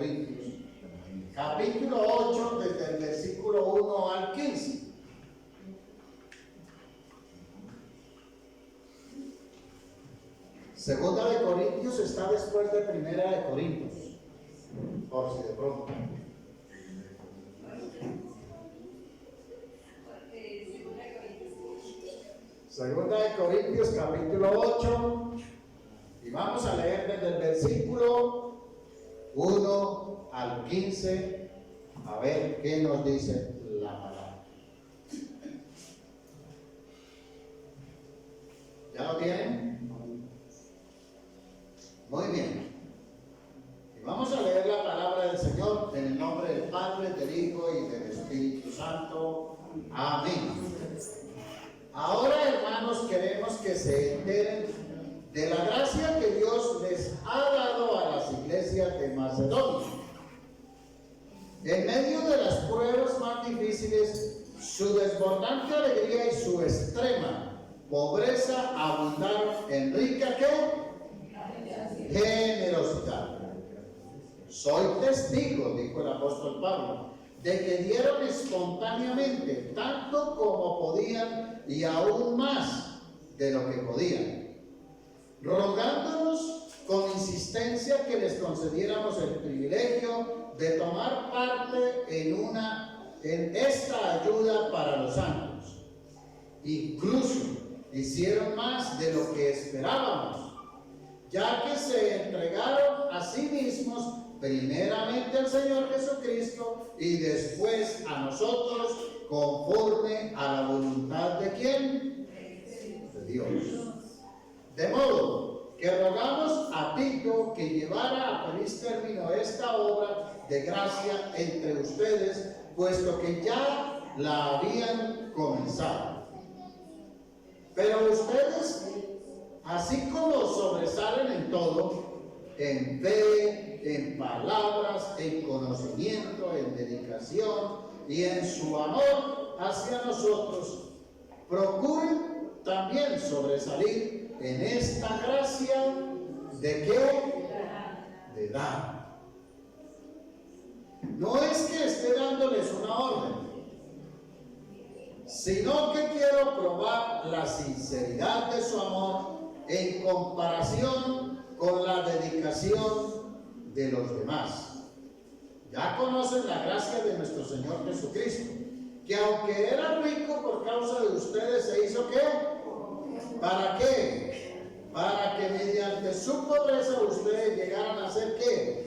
Corintios, capítulo 8, desde el versículo 1 al 15. Segunda de Corintios está después de Primera de Corintios, por si de pronto. Segunda de Corintios, capítulo 8, y vamos a leer desde el versículo 1 al 15, a ver qué nos dice la palabra. ¿Ya lo tienen? Muy bien. Y vamos a leer la palabra del Señor en el nombre del Padre, del Hijo y del Espíritu Santo. Amén. Ahora, hermanos, queremos que se enteren de la gracia que Dios les ha dado a las iglesias de Macedonia. En medio de las pruebas más difíciles, su desbordante alegría y su extrema pobreza abundaron en rica generosidad. Soy testigo, dijo el apóstol Pablo, de que dieron espontáneamente tanto como podían y aún más de lo que podían, rogándonos con insistencia que les concediéramos el privilegio de tomar parte en esta ayuda para los santos. Incluso hicieron más de lo que esperábamos, ya que se entregaron a sí mismos primeramente al Señor Jesucristo y después a nosotros, conforme a la voluntad de ¿quién? De Dios. De modo que rogamos a Tito que llevara a feliz término esta obra de gracia entre ustedes, puesto que ya la habían comenzado. Pero ustedes, así como sobresalen en todo, en fe, en palabras, en conocimiento, en dedicación y en su amor hacia nosotros, procuren también sobresalir en esta gracia de qué? De dar. No es que esté dándoles una orden, sino que quiero probar la sinceridad de su amor en comparación con la dedicación de los demás. Ya conocen la gracia de nuestro Señor Jesucristo, que aunque era rico por causa de ustedes, se hizo ¿qué? ¿Para qué? Para que mediante su pobreza ustedes llegaran a ser ¿qué?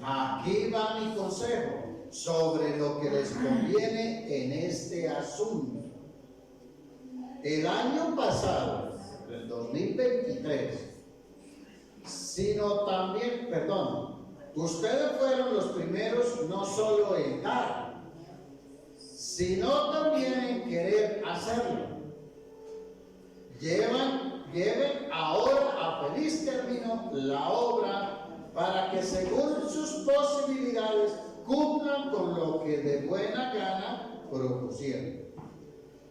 Aquí va mi consejo sobre lo que les conviene en este asunto. El año pasado, el 2023, ustedes fueron los primeros no solo en dar, sino también en querer hacerlo. Lleven ahora a feliz término la obra para que según sus posibilidades cumplan con lo que de buena gana propusieron.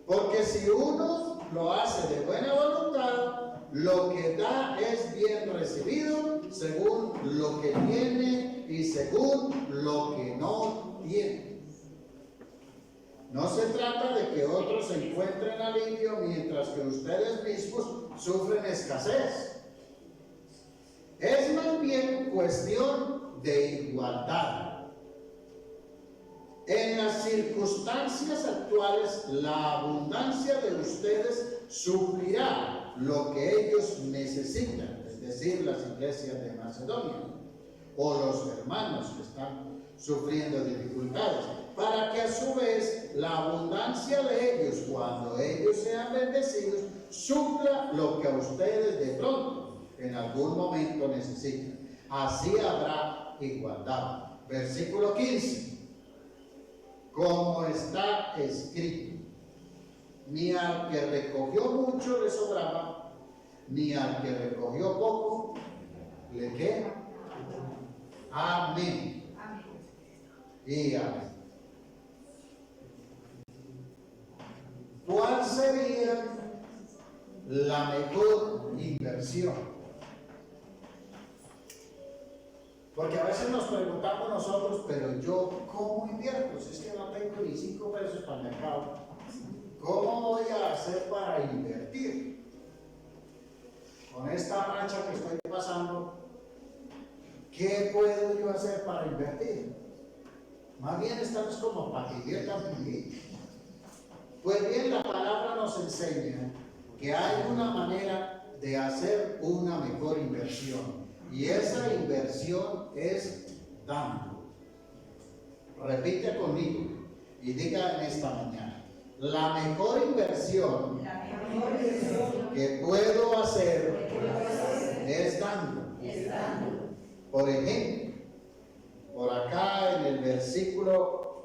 Porque si uno lo hace de buena voluntad, lo que da es bien recibido según lo que tiene y según lo que no tiene. No se trata de que otros encuentren alivio mientras que ustedes mismos sufren escasez. Es más bien cuestión de igualdad. En las circunstancias actuales, la abundancia de ustedes suplirá lo que ellos necesitan, es decir, las iglesias de Macedonia o los hermanos que están sufriendo dificultades, para que a su vez la abundancia de ellos, cuando ellos sean bendecidos, supla lo que a ustedes de pronto en algún momento necesitan. Así habrá igualdad. Versículo 15. Como está escrito: ni al que recogió mucho le sobraba, ni al que recogió poco le queda. Amén. Y amén. ¿Cuál sería la mejor inversión? Porque a veces nos preguntamos nosotros, pero yo, ¿cómo invierto? Si es que no tengo ni 5 pesos para el mercado. ¿Cómo voy a hacer para invertir? Con esta racha que estoy pasando, ¿qué puedo yo hacer para invertir? Más bien estamos como para que inviertan poquito. Pues bien, la palabra nos enseña que hay una manera de hacer una mejor inversión. Y esa inversión es dando. Repite conmigo y diga en esta mañana: la mejor inversión que puedo hacer es dando. Por ejemplo, por acá en el versículo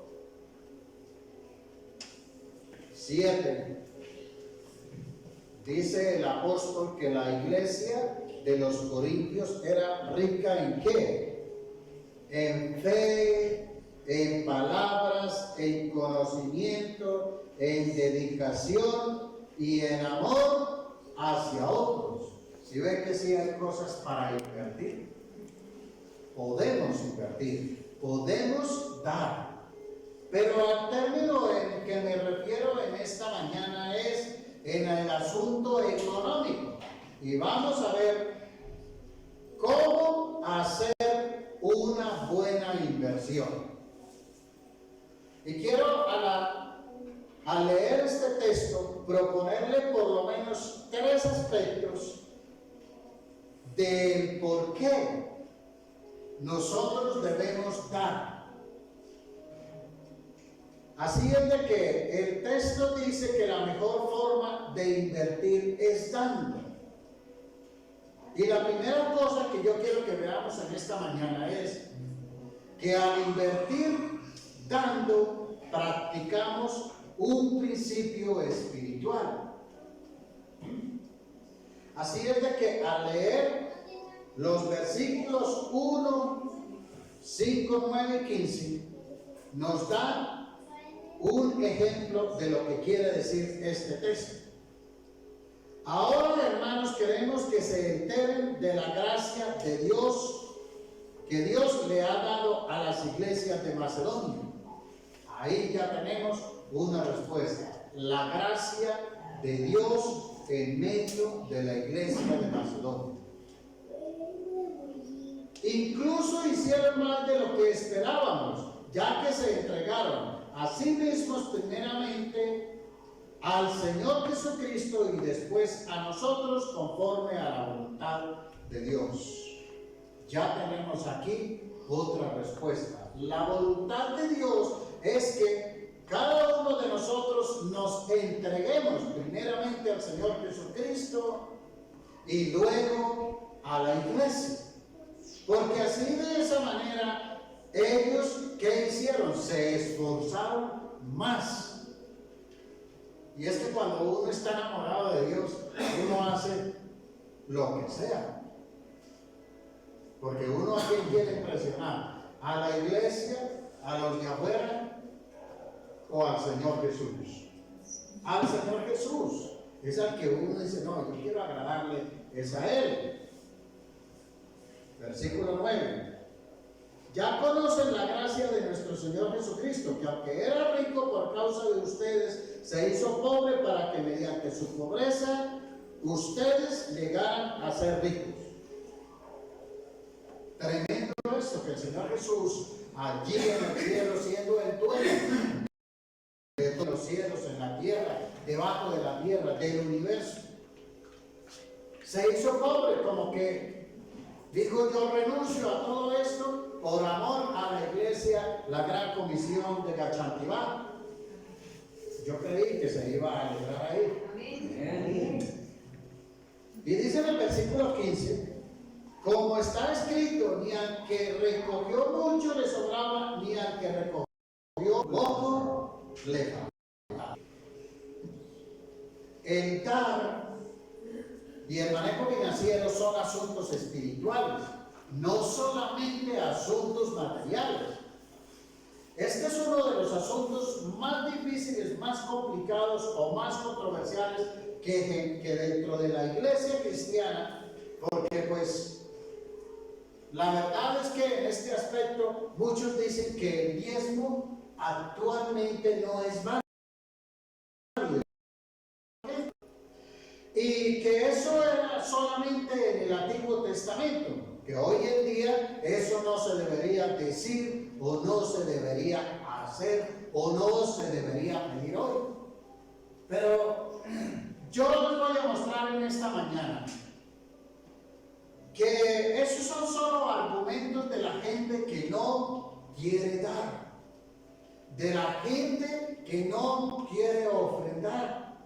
7 dice el apóstol que la iglesia de los Corintios era rica ¿en qué? En fe, en palabras, en conocimiento, en dedicación y en amor hacia otros. Si ven que sí hay cosas para invertir, podemos dar. Pero al término en que me refiero en esta mañana es en el asunto económico. Y vamos a ver cómo hacer una buena inversión. Y quiero al leer este texto proponerle por lo menos 3 aspectos del por qué nosotros debemos dar. Así es de que el texto dice que la mejor forma de invertir es dando. Y la primera cosa que yo quiero que veamos en esta mañana es que al invertir dando practicamos un principio espiritual. Así es de que al leer los versículos 1, 5, 9 y 15 nos dan un ejemplo de lo que quiere decir este texto. Ahora, hermanos, queremos que se enteren de la gracia de Dios que Dios le ha dado a las iglesias de Macedonia. Ahí ya tenemos una respuesta: la gracia de Dios en medio de la iglesia de Macedonia. Incluso hicieron más de lo que esperábamos, ya que se entregaron a sí mismos primeramente al Señor Jesucristo y después a nosotros conforme a la voluntad de Dios. Ya tenemos aquí otra respuesta. La voluntad de Dios es que cada uno de nosotros nos entreguemos primeramente al Señor Jesucristo y luego a la iglesia. Porque así de esa manera ellos, ¿qué hicieron? Se esforzaron más. Y es que cuando uno está enamorado de Dios, uno hace lo que sea. Porque uno a quien quiere impresionar: a la iglesia, a los de afuera o al Señor Jesús. Al Señor Jesús es al que uno dice: no, yo quiero agradarle, es a Él. Versículo 9. Ya conocen la gracia de nuestro Señor Jesucristo, que aunque era rico por causa de ustedes, se hizo pobre para que mediante su pobreza ustedes llegaran a ser ricos. Tremendo esto, que el Señor Jesús, allí en el cielo, siendo el dueño de todos los cielos, en la tierra, debajo de la tierra, del universo, se hizo pobre, como que dijo: yo renuncio a todo esto por amor a la iglesia, la gran comisión de Gachantivá. Yo creí que se iba a alegrar ahí. Amén. Y dice en el versículo 15: como está escrito, ni al que recogió mucho le sobraba, ni al que recogió poco le faltaba. El dar y el manejo financiero son asuntos espirituales, no solamente asuntos materiales. Este es uno de los asuntos más difíciles, más complicados o más controversiales que dentro de la iglesia cristiana, porque pues La verdad es que en este aspecto muchos dicen que el diezmo actualmente no es válido y que eso era solamente en el Antiguo Testamento, que hoy en día eso no se debería decir o no se debería hacer o no se debería pedir hoy. Pero yo les voy a mostrar en esta mañana que esos son solo argumentos de la gente que no quiere dar, de la gente que no quiere ofrendar.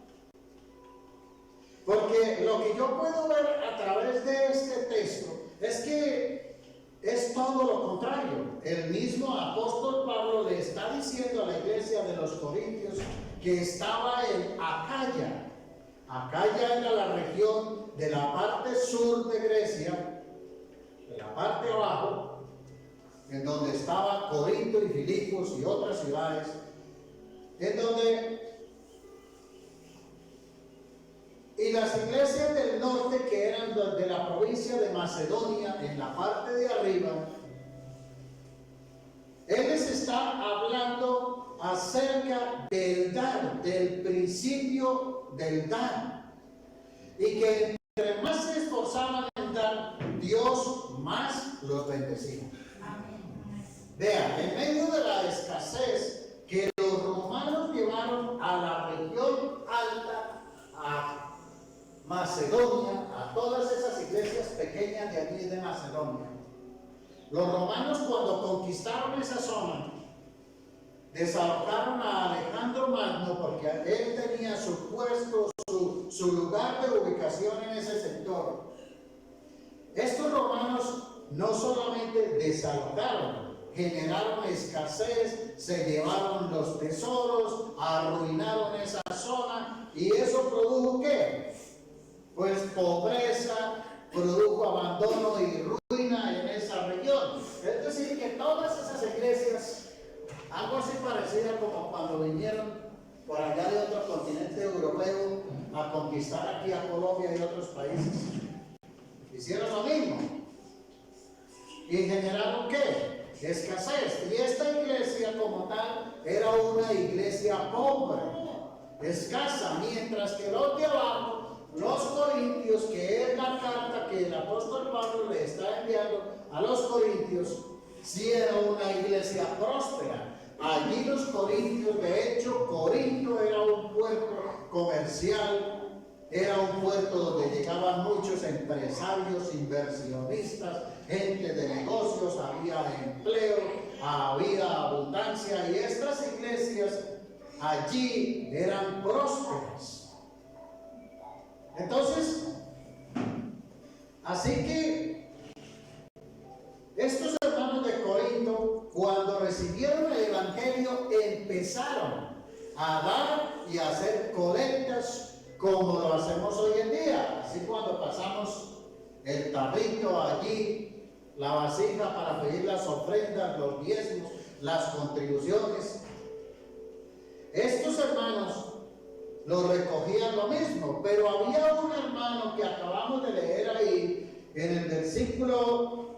Porque lo que yo puedo ver a través de este texto es que es todo lo contrario. El mismo apóstol Pablo le está diciendo a la iglesia de los Corintios que estaba en Acaya. Acaya era la región de la parte sur de Grecia, de la parte abajo, en donde estaba Corinto y Filipos y otras ciudades, en donde... Y las iglesias del norte, que eran de la provincia de Macedonia, en la parte de arriba, él les está hablando acerca del dar, del principio del dar. Y que entre más se esforzaban en dar, Dios más los bendecía. Vean, en medio de la escasez que los romanos llevaron a la región alta, a Macedonia, a todas esas iglesias pequeñas de allí de Macedonia. Los romanos, cuando conquistaron esa zona, desalojaron a Alejandro Magno porque él tenía su puesto, su lugar de ubicación en ese sector. Estos romanos no solamente desalojaron, generaron escasez, se llevaron los tesoros, arruinaron esa zona, y eso produjo ¿qué? Pues pobreza, produjo abandono y ruina en esa región. Es decir, que todas esas iglesias, algo así parecido como cuando vinieron por allá de otro continente europeo a conquistar aquí a Colombia y otros países, hicieron lo mismo y generaron ¿qué? Escasez. Y esta iglesia como tal era una iglesia pobre, escasa, mientras que los de abajo, los corintios, que es la carta que el apóstol Pablo le está enviando a los corintios, sí era una iglesia próspera. Allí los corintios, de hecho, Corinto era un puerto comercial, era un puerto donde llegaban muchos empresarios, inversionistas, gente de negocios, había empleo, había abundancia, y estas iglesias allí eran prósperas. Entonces, así que estos hermanos de Corinto, cuando recibieron el evangelio, empezaron a dar y a hacer colectas como lo hacemos hoy en día. Así cuando pasamos el tarrito allí, la vasija para pedir las ofrendas, los diezmos, las contribuciones. Estos hermanos lo recogían lo mismo, pero había un hermano que acabamos de leer ahí en el versículo 7.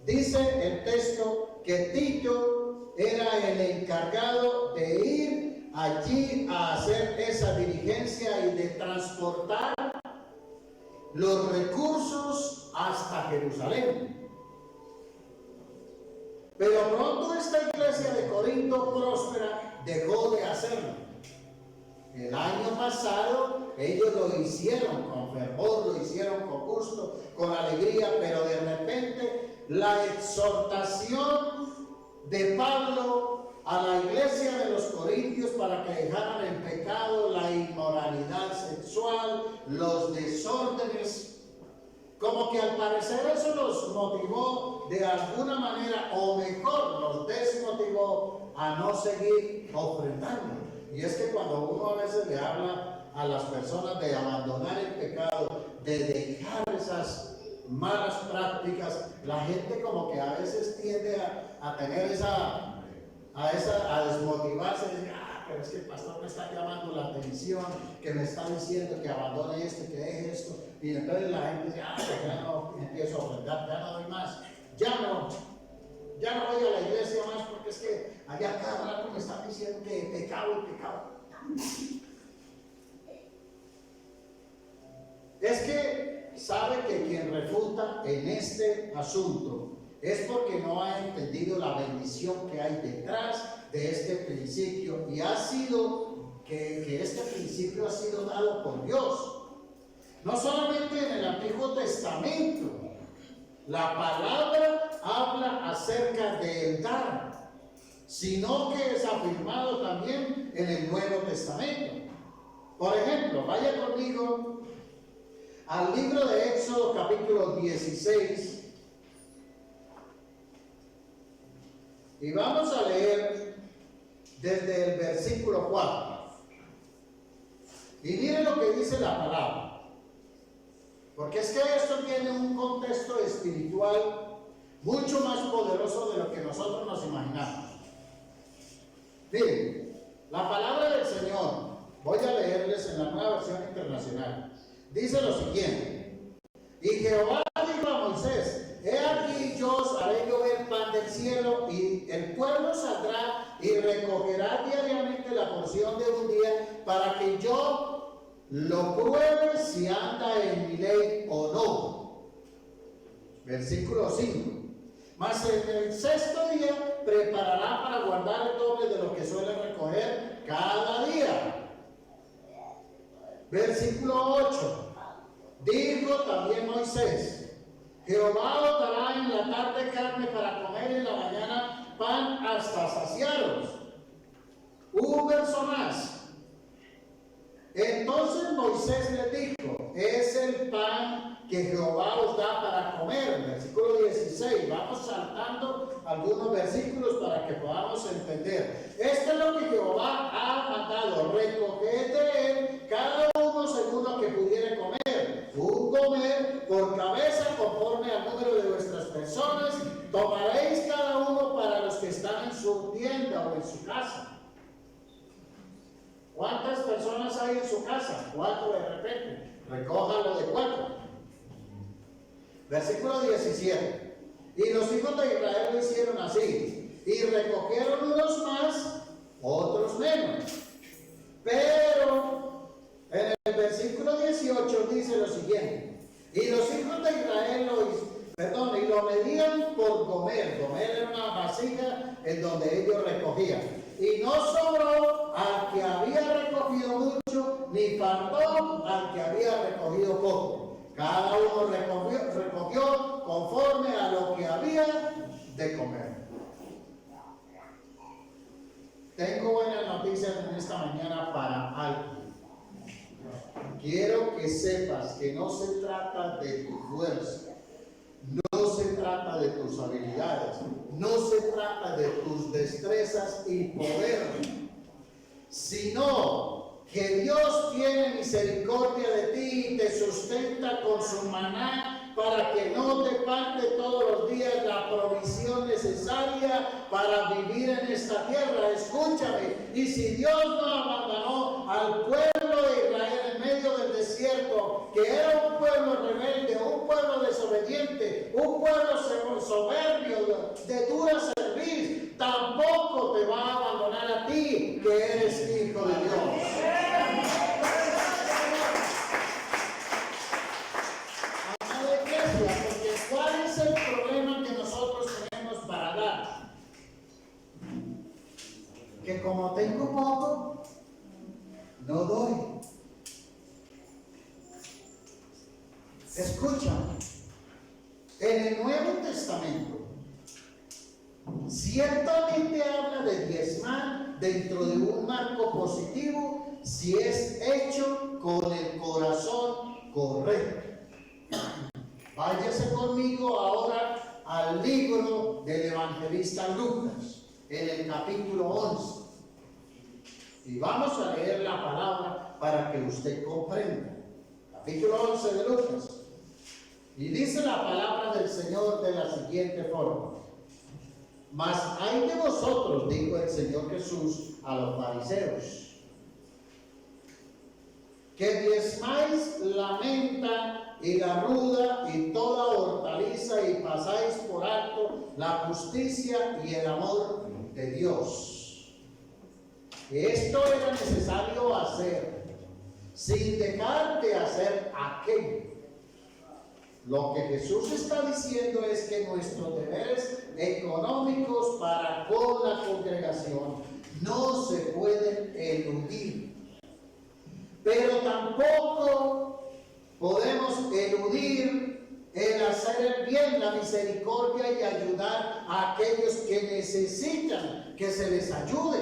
Dice el texto que Tito era el encargado de ir allí a hacer esa diligencia y de transportar los recursos hasta Jerusalén. Pero pronto esta iglesia de Corinto próspera dejó de hacerlo. El año pasado ellos lo hicieron con fervor, lo hicieron con gusto, con alegría, pero de repente la exhortación de Pablo a la iglesia de los Corintios para que dejaran el pecado, la inmoralidad sexual, los desórdenes, como que al parecer eso los motivó de alguna manera, o mejor, los desmotivó a no seguir ofrendando. Y es que cuando uno a veces le habla a las personas de abandonar el pecado, de dejar esas malas prácticas, la gente como que a veces tiende a tener a desmotivarse, y decir, pero es que el pastor me está llamando la atención, que me está diciendo que abandone esto, que deje esto. Y entonces la gente dice, pues ya no empiezo a ofrendar, ya no doy más, ya no voy a la iglesia más, porque es que allá cada rato me están diciendo que pecado. Es que sabe que quien refuta en este asunto es porque no ha entendido la bendición que hay detrás de este principio, y ha sido que este principio ha sido dado por Dios. No solamente en el Antiguo Testamento, la palabra habla acerca del dar, sino que es afirmado también en el Nuevo Testamento. Por ejemplo, vaya conmigo al libro de Éxodo capítulo 16 y vamos a leer desde el versículo 4. Y miren lo que dice la palabra, porque es que esto tiene un contexto espiritual mucho más poderoso de lo que nosotros nos imaginamos. Miren, la palabra del Señor, voy a leerles en la Nueva Versión Internacional, dice lo siguiente: y Jehová dijo a Moisés, he aquí yo os haré llover pan del cielo, y el pueblo saldrá y recogerá diariamente la porción de un día, para que yo lo pruebe si anda en mi ley o no. Versículo 5. Mas en el sexto día preparará para guardar el doble de lo que suele recoger cada día. Versículo 8. Dijo también Moisés, Jehová os dará en la tarde carne para comer, y en la mañana pan hasta saciaros. Un verso más. Entonces Moisés le dijo, es el pan que Jehová os da para comer. Versículo 16. Vamos saltando algunos versículos para que podamos entender. Esto es lo que Jehová ha mandado: recoged de él cada uno según lo que pudiere comer, un comer por cabeza conforme al número de vuestras personas. Tomaréis cada uno para los que están en su tienda o en su casa. ¿Cuántas personas hay en su casa? 4 de repente. Recójalo de 4. Versículo 17. Y los hijos de Israel lo hicieron así, y recogieron unos más, otros menos. Pero en el versículo 18 dice lo siguiente: y los hijos de Israel y lo medían por gomer. Gomer era una vasija en donde ellos recogían. Y no sobró al que había recogido mucho, ni faltó al que había recogido poco. Cada uno recogió conforme a lo que había de comer. Tengo buenas noticias en esta mañana para alguien. Quiero que sepas que no se trata de tu fuerza, no se trata de tus habilidades, no se trata de tus destrezas y poder, sino que Dios tiene misericordia de ti y te sustenta con su maná para que no te falte todos los días la provisión necesaria para vivir en esta tierra. Escúchame, y si Dios no abandonó al pueblo de Israel en medio del desierto, que era un pueblo rebelde, un pueblo desobediente, un pueblo soberbio, de dura cerviz, tampoco te va a abandonar a ti, que eres hijo de Dios. Amada iglesia, porque ¿cuál es el problema que nosotros tenemos para dar? Que como tengo poco, no doy. Escúchame, en el Nuevo Testamento ciertamente habla de diezmar dentro de un marco positivo si es hecho con el corazón correcto. Váyase conmigo ahora al libro del evangelista Lucas, en el capítulo 11. Y vamos a leer la palabra para que usted comprenda. Capítulo 11 de Lucas. Y dice la palabra del Señor de la siguiente forma: Mas hay de vosotros, dijo el Señor Jesús a los fariseos, que diezmáis la menta y la ruda y toda hortaliza y pasáis por alto la justicia y el amor de Dios. Esto era necesario hacer, sin dejar de hacer aquello. Lo que Jesús está diciendo es que nuestros deberes económicos para con la congregación no se pueden eludir. Pero tampoco podemos eludir el hacer el bien, la misericordia y ayudar a aquellos que necesitan que se les ayude.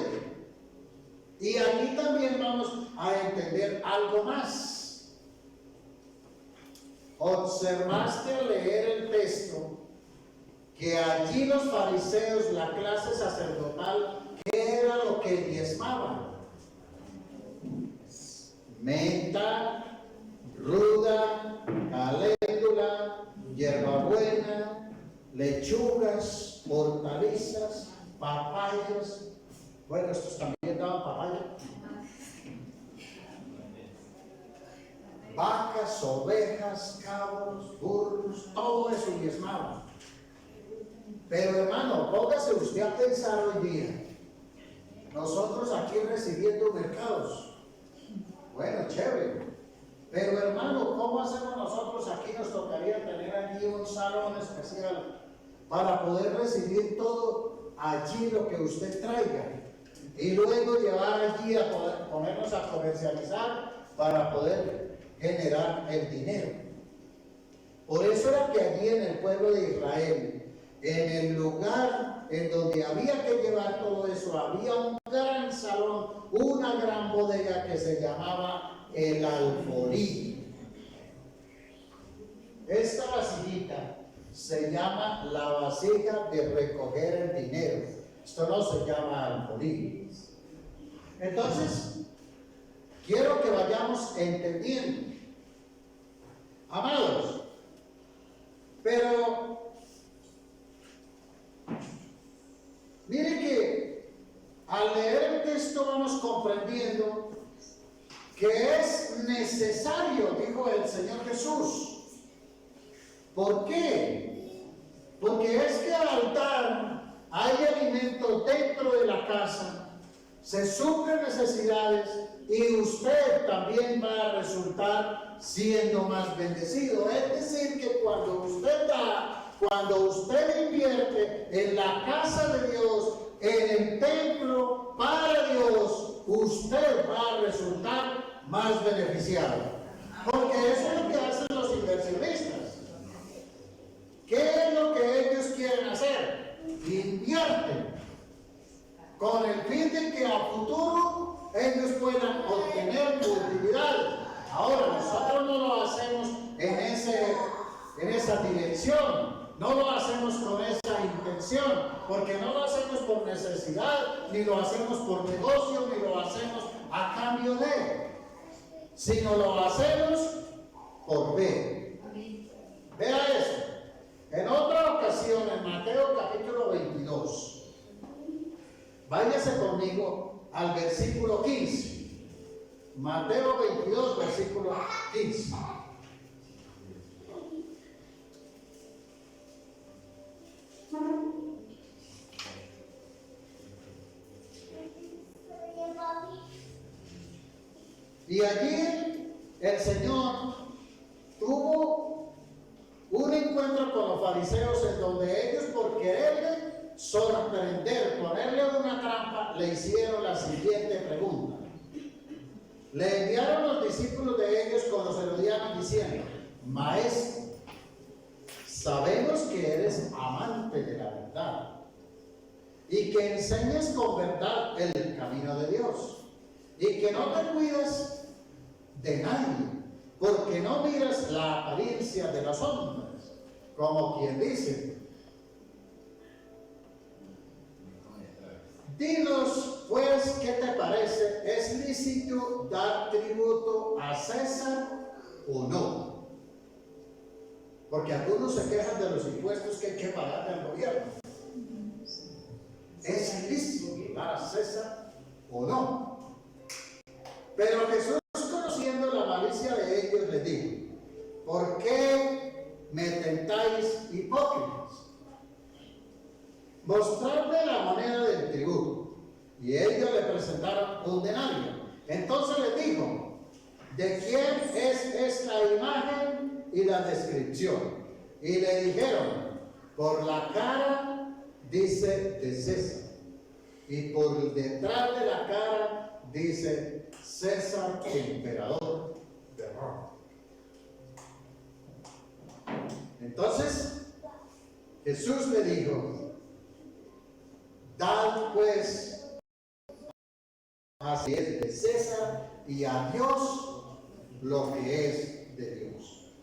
Y aquí también vamos a entender algo más. Observaste al leer el texto que allí los fariseos, la clase sacerdotal, ¿qué era lo que diezmaban? Menta, ruda, caléndula, hierbabuena, lechugas, hortalizas, papayas. Bueno, estos también daban papaya. Vacas, ovejas, cabros, burros, todo eso diezmaban. Pero hermano, póngase usted a pensar hoy día. Nosotros aquí recibiendo mercados. Bueno, chévere. Pero hermano, ¿cómo hacemos nosotros aquí? Nos tocaría tener allí un salón especial para poder recibir todo allí lo que usted traiga. Y luego llevar allí a poder ponernos a comercializar para poder generar el dinero. Por eso era que allí en el pueblo de Israel, en el lugar en donde había que llevar todo eso, había un gran salón, una gran bodega que se llamaba el alfolí. Esta vasijita se llama la vasija de recoger el dinero. Esto no se llama alfolí. Entonces, quiero que vayamos entendiendo. Amados, pero mire que al leer el texto vamos comprendiendo que es necesario, dijo el Señor Jesús. ¿Por qué? Porque es que al altar hay alimentos dentro de la casa, se suplen necesidades y usted también va a resultar siendo más bendecido. Es decir, que cuando usted da, cuando usted invierte en la casa de Dios, en el templo para Dios, usted va a resultar más beneficiado. Porque eso es lo que hacen los inversionistas. ¿Qué es lo que ellos quieren hacer? Invierten con el fin de que a futuro ellos puedan obtener utilidades. Ahora, nosotros no lo hacemos en esa dirección, no lo hacemos con esa intención, porque no lo hacemos por necesidad, ni lo hacemos por negocio, ni lo hacemos a cambio de, sino lo hacemos por fe. Vea eso. En otra ocasión, en Mateo capítulo 22, váyase conmigo al versículo 15. Mateo 22, versículo 15. Y allí el Señor tuvo un encuentro con los fariseos en donde ellos, por quererle sorprender, ponerle una trampa, le hicieron la siguiente pregunta. Le enviaron los discípulos de ellos con los herodianos diciendo: Maestro, sabemos que eres amante de la verdad y que enseñas con verdad el camino de Dios y que no te cuidas de nadie, porque no miras la apariencia de los hombres, como quien dice. Dinos, pues, ¿qué te parece? ¿Es lícito dar tributo a César o no? Porque algunos se quejan de los impuestos que hay que pagar al gobierno. ¿Es lícito dar a César o no? Pero Jesús, conociendo la malicia de ellos, les dijo: ¿por qué me tentáis, hipócritas? Mostradme la moneda del tributo. Y ellos le presentaron un denario. Entonces les dijo: ¿de quién es esta imagen y la descripción? Y le dijeron: por la cara dice de César, y por detrás de la cara dice César, emperador de Roma. Entonces Jesús le dijo: dad pues así es de César, y a Dios lo que es de Dios.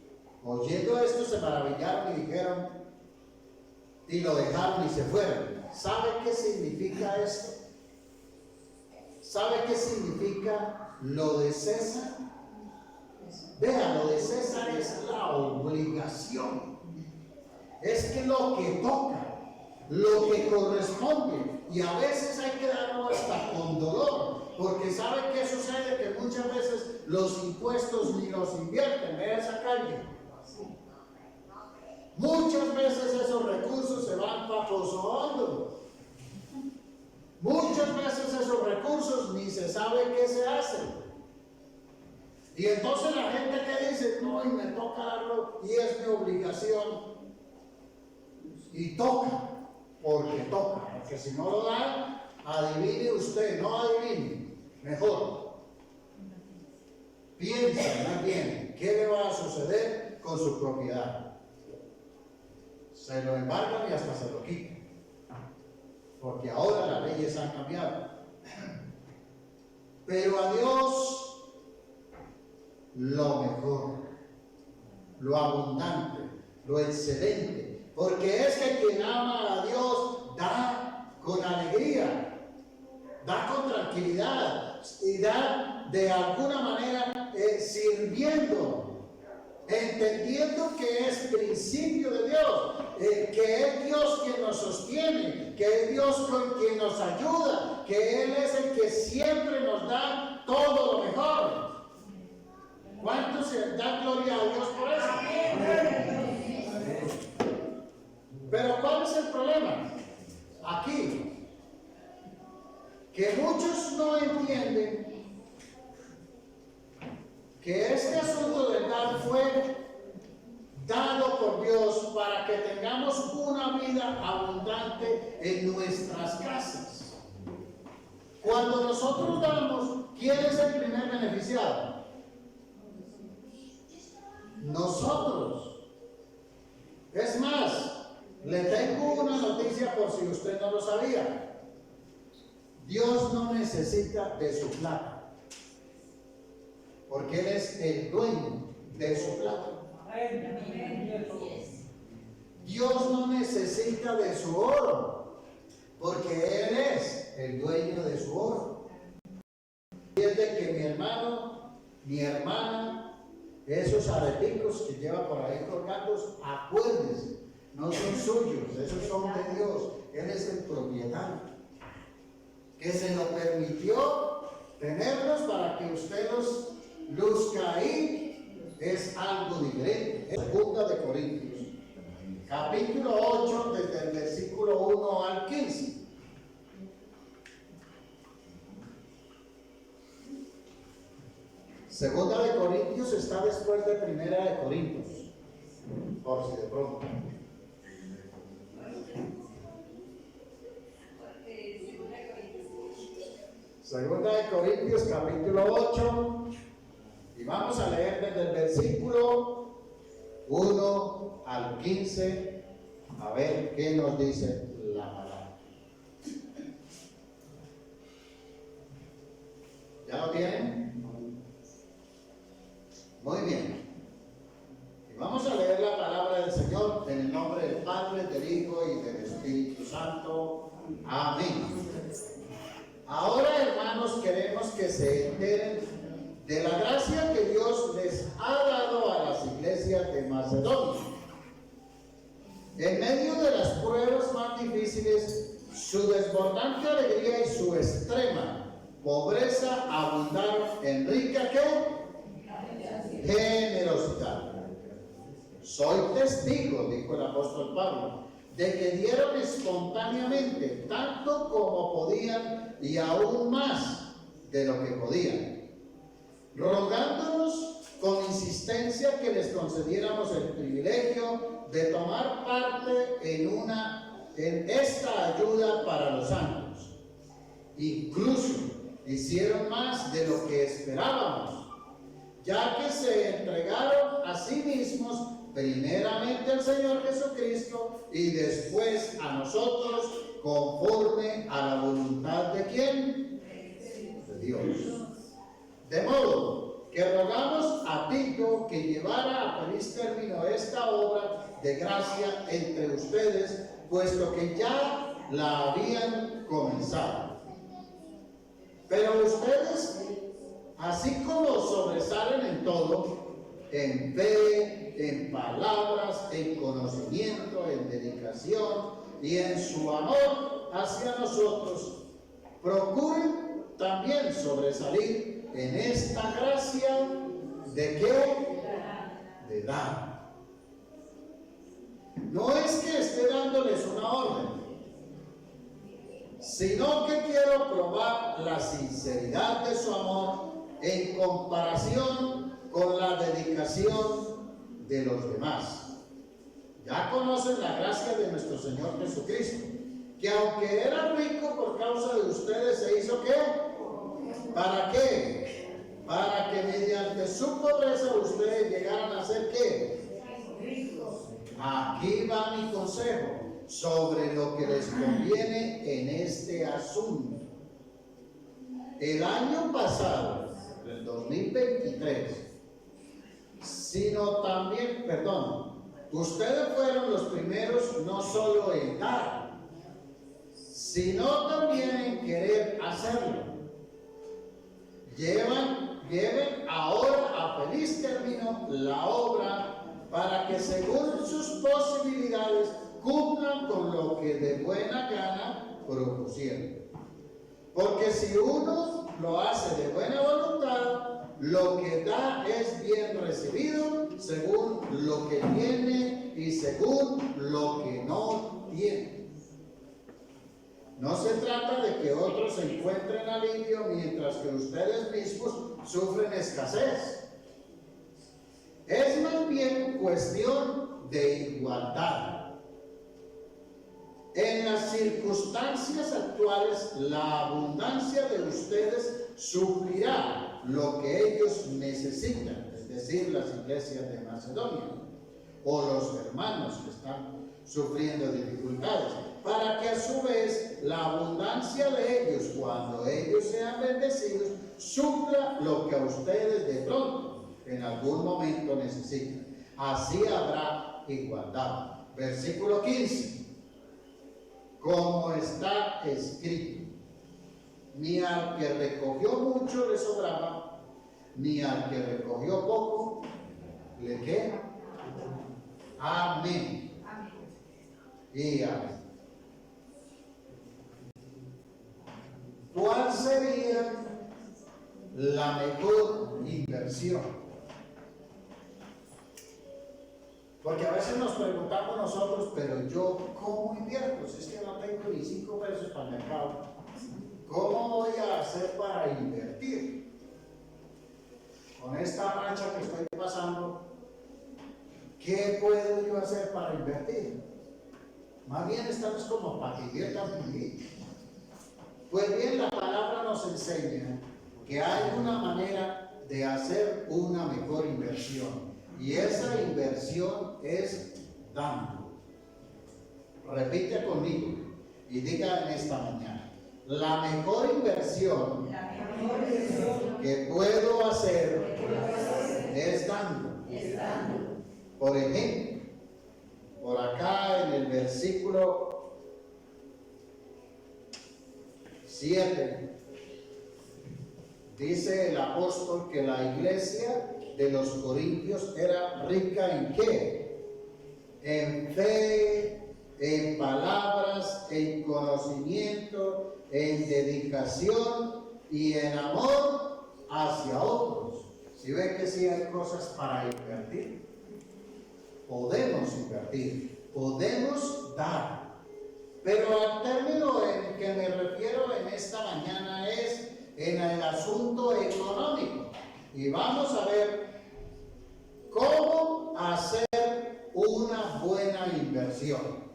Oyendo esto se maravillaron y dijeron, y lo dejaron y se fueron. ¿Sabe qué significa esto? ¿Sabe qué significa lo de César? Vea, lo de César es la obligación. Es que lo que toca, lo que corresponde, y a veces hay que darlo hasta con dolor, porque ¿sabe qué sucede? Que muchas veces los impuestos ni los invierten. Vea esa calle. Muchas veces esos recursos se van para Pozo Hondo. Muchas veces esos recursos ni se sabe qué se hace. Y entonces la gente que dice, no, y me toca darlo, y es mi obligación. Y toca, porque si no lo dan, adivine usted, no adivine, mejor. Piensa más bien, ¿qué le va a suceder con su propiedad? Se lo embargan y hasta se lo quitan, porque ahora las leyes han cambiado. Pero a Dios lo mejor, lo abundante, lo excelente, porque es que quien ama a Dios da con alegría, da con tranquilidad y da de alguna manera sirviendo, entendiendo que es principio de Dios, que es Dios quien nos sostiene, que es Dios con quien nos ayuda, que Él es el que siempre nos da todo lo mejor. ¿Cuántos se dan gloria a Dios por eso? Pero ¿cuál es el problema? Aquí, que muchos no entienden que este asunto del dar fue dado por Dios para que tengamos una vida abundante en nuestras casas. Cuando nosotros damos, ¿quién es el primer beneficiado? Nosotros. Es más, le tengo una noticia por si usted no lo sabía. Dios no necesita de su plata, porque Él es el dueño de su plata. Dios no necesita de su oro, porque Él es el dueño de su oro. Entiende que mi hermano, mi hermana, esos areticos que lleva por ahí colgando, acuérdense, no son suyos, esos son de Dios. Él es el propietario, que se lo permitió tenerlos para que usted los luzca ahí. Es algo diferente. Segunda de Corintios, capítulo 8, desde el versículo 1 al 15. Segunda de Corintios está después de Primera de Corintios, por si de pronto. Segunda de Corintios, capítulo 8. Y vamos a leer desde el versículo 1 al 15, a ver qué nos dice la palabra. ¿Ya lo tienen? Muy bien. Y vamos a leer la palabra del Señor en el nombre del Padre, del Hijo y del Espíritu Santo. Amén. Ahora, hermanos, queremos que se enteren de la gracia que Dios les ha dado a las iglesias de Macedonia. En medio de las pruebas más difíciles, Su desbordante alegría y su extrema pobreza abundaron en rica ¿qué? Generosidad. Soy testigo, dijo el apóstol Pablo, de que dieron espontáneamente tanto como podían y aún más de lo que podían, rogándonos con insistencia que les concediéramos el privilegio de tomar parte en esta ayuda para los santos. Incluso hicieron más de lo que esperábamos, ya que se entregaron a sí mismos primeramente al Señor Jesucristo y después a nosotros, conforme a la voluntad de ¿quién? De Dios. De modo que rogamos a Tito que llevara a feliz término esta obra de gracia entre ustedes, puesto que ya la habían comenzado. Pero ustedes, así como sobresalen en todo, en fe, en palabras, en conocimiento, en dedicación y en su amor hacia nosotros, procuren también sobresalir en esta gracia de qué? De dar. No es que esté dándoles una orden, sino que quiero probar la sinceridad de su amor en comparación con la dedicación de los demás. Ya conocen la gracia de nuestro Señor Jesucristo, que aunque era rico por causa de ustedes, se hizo ¿qué? ¿Para qué? Para que mediante su pobreza ustedes llegaran a ser ¿qué? Aquí va mi consejo sobre lo que les conviene en este asunto. El año pasado, el 2023, ustedes fueron los primeros no solo en dar, sino también en querer hacerlo. Lleven ahora a feliz término la obra para que según sus posibilidades cumplan con lo que de buena gana propusieron. Porque si uno lo hace de buena voluntad, lo que da es bien recibido según lo que tiene y según lo que no tiene. No se trata de que otros se encuentren alivio mientras que ustedes mismos sufren escasez. Es más bien cuestión de igualdad. En las circunstancias actuales, la abundancia de ustedes suplirá lo que ellos necesitan, es decir, las iglesias de Macedonia o los hermanos que están sufriendo dificultades, para que a su vez la abundancia de ellos, cuando ellos sean bendecidos, supla lo que a ustedes de pronto en algún momento necesitan. Así habrá igualdad. Versículo 15. Como está escrito, ni al que recogió mucho le sobraba, ni al que recogió poco le ¿qué? Amén. Y amén. ¿Cuál sería la mejor inversión? Porque a veces nos preguntamos nosotros, pero yo, ¿cómo invierto? Si es que no tengo ni 5 pesos para el mercado, ¿cómo voy a hacer para invertir? Con esta racha que estoy pasando, ¿qué puedo yo hacer para invertir? Más bien estamos como para que inviertan poquito. Pues bien, la palabra nos enseña que hay una manera de hacer una mejor inversión. Y esa inversión es dando. Repite conmigo y diga en esta mañana: la mejor inversión que puedo hacer es dando. Por ejemplo, por acá en el versículo 7 dice el apóstol que la iglesia de los corintios era rica ¿en qué? En fe, en palabras, en conocimiento, en dedicación y en amor hacia otros. Si ven que sí hay cosas para invertir, podemos dar. Pero al término en que me refiero en esta mañana es en el asunto económico. Y vamos a ver cómo hacer una buena inversión.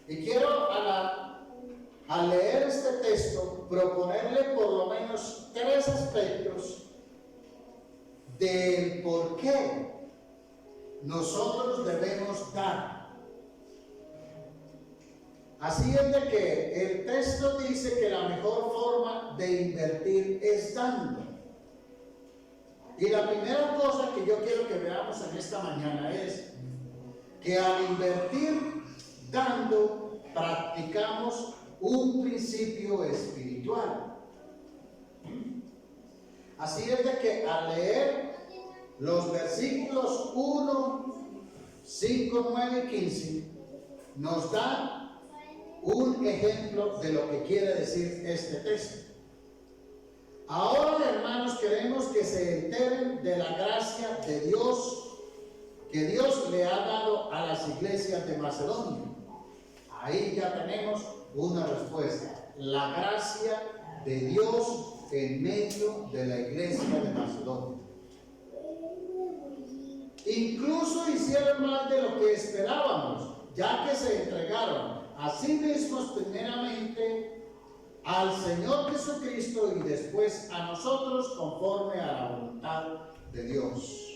Y quiero al leer este texto proponerle por lo menos 3 aspectos del por qué nosotros debemos dar. Así es de que el texto dice que la mejor forma de invertir es dando. Y la primera cosa que yo quiero que veamos en esta mañana es que al invertir dando, practicamos un principio espiritual. Así es de que al leer los versículos 1, 5, 9 y 15, nos da un ejemplo de lo que quiere decir este texto. Ahora, hermanos, queremos que se enteren de la gracia de Dios que Dios le ha dado a las iglesias de Macedonia. Ahí ya tenemos una respuesta. La gracia de Dios en medio de la iglesia de Macedonia. Incluso hicieron más de lo que esperábamos, ya que se entregaron a sí mismos primeramente al Señor Jesucristo y después a nosotros conforme a la voluntad de Dios.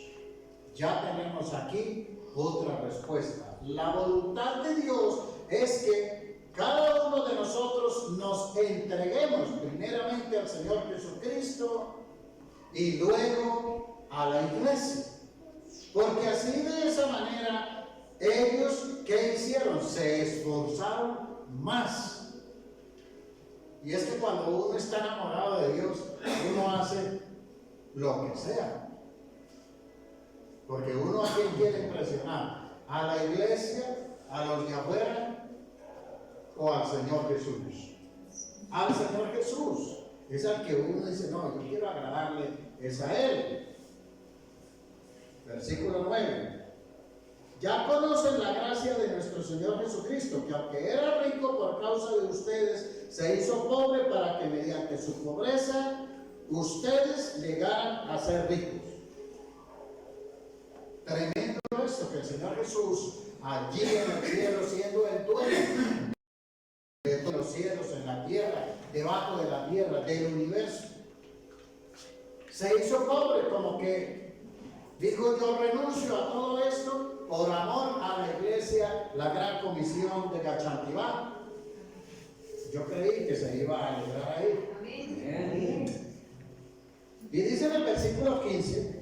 Ya tenemos aquí otra respuesta. La voluntad de Dios es que cada uno de nosotros nos entreguemos primeramente al Señor Jesucristo y luego a la iglesia. Porque así de esa manera ellos, ¿qué hicieron? Se esforzaron más. Y es que cuando uno está enamorado de Dios, uno hace lo que sea. Porque uno a quién quiere impresionar, a la iglesia, a los de afuera o al Señor Jesús. Al Señor Jesús es al que uno dice, no, yo quiero agradarle, es a Él. Versículo 9. Ya conocen la gracia de nuestro Señor Jesucristo, que aunque era rico por causa de ustedes, se hizo pobre para que mediante su pobreza ustedes llegaran a ser ricos. Tremendo esto, que el Señor Jesús, allí en el cielo, siendo el dueño de todos los cielos, en la tierra, debajo de la tierra, del universo, se hizo pobre, como que dijo: yo renuncio a todo esto por amor a la iglesia, la gran comisión de Gachantivá. Yo creí que se iba a alegrar ahí. Amén. Y dice en el versículo 15: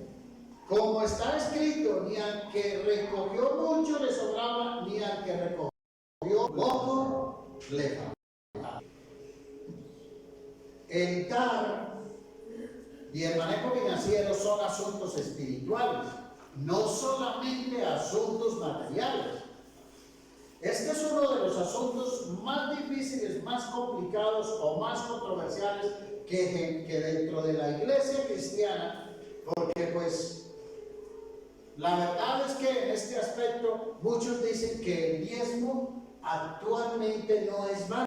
como está escrito, ni al que recogió mucho le sobraba, ni al que recogió poco le faltaba. El dar y el manejo financiero son asuntos espirituales, no solamente asuntos materiales. Este es uno de los asuntos más difíciles, más complicados o más controversiales que dentro de la iglesia cristiana, porque pues la verdad es que en este aspecto muchos dicen que el diezmo actualmente no es válido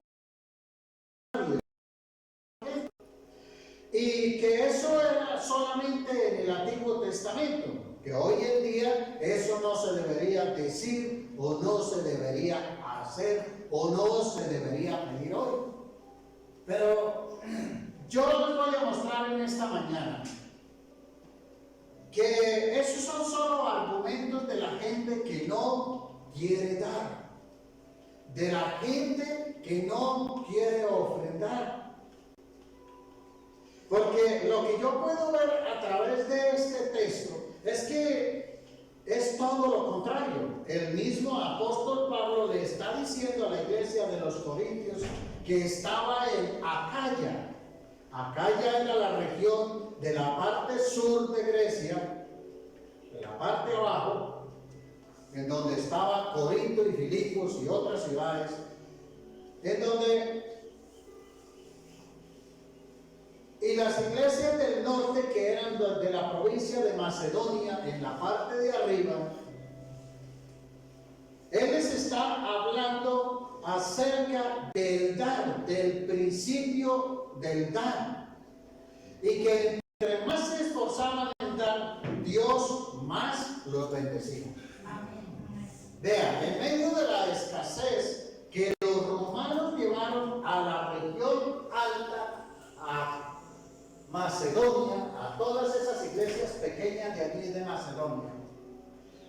y que eso era solamente en el Antiguo Testamento, que hoy en día eso no se debería decir o no se debería hacer o no se debería pedir hoy. Pero yo les voy a mostrar en esta mañana que esos son solo argumentos de la gente que no quiere dar, de la gente que no quiere ofrendar. Porque lo que yo puedo ver a través de este texto es que es todo lo contrario. El mismo apóstol Pablo le está diciendo a la iglesia de los Corintios que estaba en Acaya. Acaya era la región de la parte sur de Grecia, de la parte abajo, en donde estaba Corinto y Filipos y otras ciudades, en donde, y las iglesias del norte que eran de la provincia de Macedonia, en la parte de arriba, él les está hablando acerca del dar, del principio del dar, y que entre más se esforzaban en dar, Dios más los bendecía. Vean, en medio de la escasez que los romanos llevaron a la región alta, a Macedonia, a todas esas iglesias pequeñas de allí de Macedonia,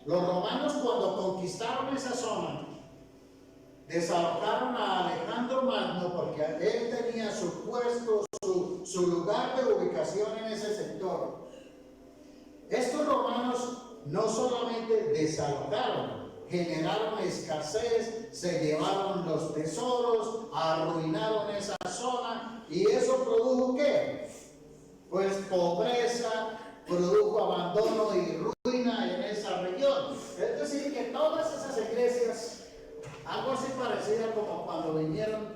los romanos cuando conquistaron esa zona, desalojaron a Alejandro Magno porque él tenía su puesto, su lugar de ubicación en ese sector. Estos romanos no solamente desalojaron, generaron escasez, se llevaron los tesoros, arruinaron esa zona, y eso produjo ¿qué? Pues pobreza, produjo abandono y ruina en esa región. Es decir, que todas esas iglesias, algo así parecido como cuando vinieron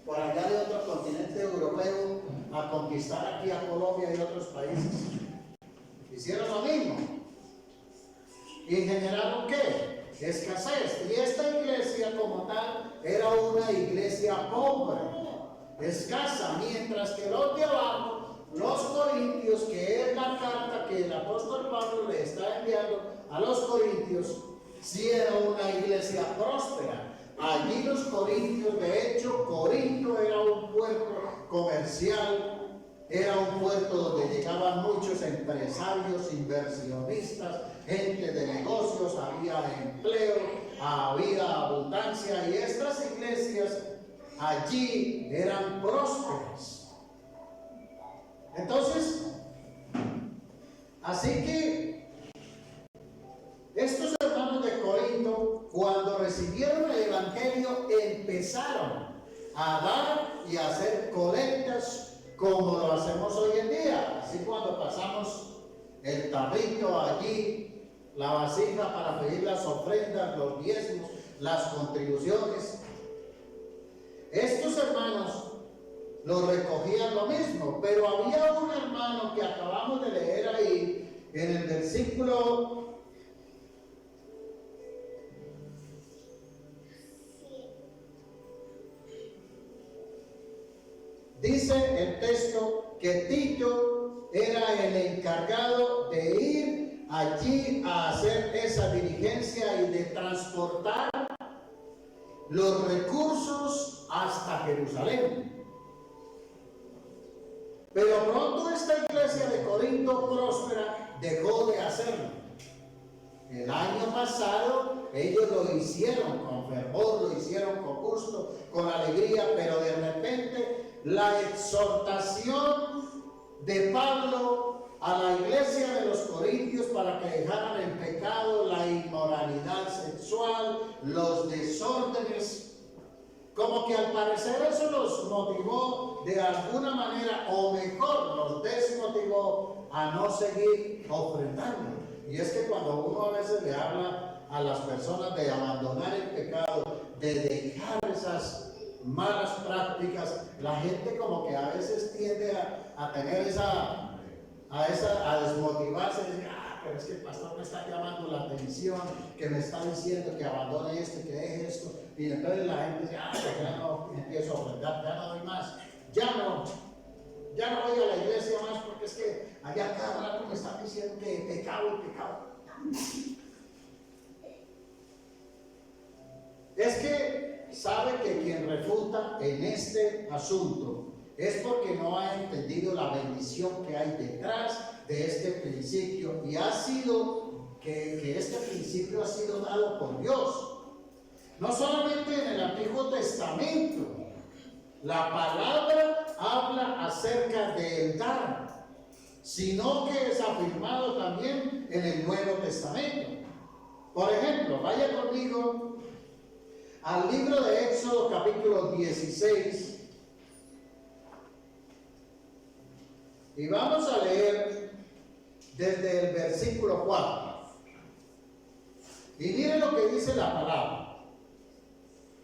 por allá de otro continente europeo a conquistar aquí a Colombia y otros países, hicieron lo mismo y generaron ¿qué? Escasez. Y esta iglesia como tal era una iglesia pobre, escasa, mientras que los de abajo, los corintios, que es la carta que el apóstol Pablo le está enviando a los corintios, sí era una iglesia próspera. Allí los corintios, de hecho, Corinto era un puerto comercial, era un puerto donde llegaban muchos empresarios, inversionistas, gente de negocios, había empleo, había abundancia, y estas iglesias allí eran prósperas. Entonces, así que estos hermanos de Corinto, cuando recibieron el evangelio, empezaron a dar y a hacer colectas como lo hacemos hoy en día. Así cuando pasamos el tarrito allí, la vasija para pedir las ofrendas, los diezmos, las contribuciones, estos hermanos lo recogían lo mismo. Pero había un hermano que acabamos de leer ahí en el versículo 10. Dice el texto que Tito era el encargado de ir allí a hacer esa diligencia y de transportar los recursos hasta Jerusalén. Pero pronto esta iglesia de Corinto próspera dejó de hacerlo. El año pasado ellos lo hicieron con fervor, lo hicieron con gusto, con alegría, pero de repente la exhortación de Pablo a la iglesia de los corintios para que dejaran el pecado, la inmoralidad sexual, los desórdenes, como que al parecer eso los motivó de alguna manera, o mejor, los desmotivó a no seguir ofrendando. Y es que cuando uno a veces le habla a las personas de abandonar el pecado, de dejar esas malas prácticas, la gente como que a veces tiende a tener a desmotivarse, y decir, pero es que el pastor me está llamando la atención, que me está diciendo que abandone esto, que deje esto, y entonces la gente dice, pues ya no empiezo a ofrendar, ya no doy más, ya no voy a la iglesia más, porque es que allá cada rato me están diciendo que pecado. Es que sabe que quien refuta en este asunto es porque no ha entendido la bendición que hay detrás de este principio, y ha sido que este principio ha sido dado por Dios. No solamente en el Antiguo Testamento, la palabra habla acerca del dar, sino que es afirmado también en el Nuevo Testamento. Por ejemplo, vaya conmigo al libro de Éxodo capítulo 16 y vamos a leer desde el versículo 4. Y miren lo que dice la palabra.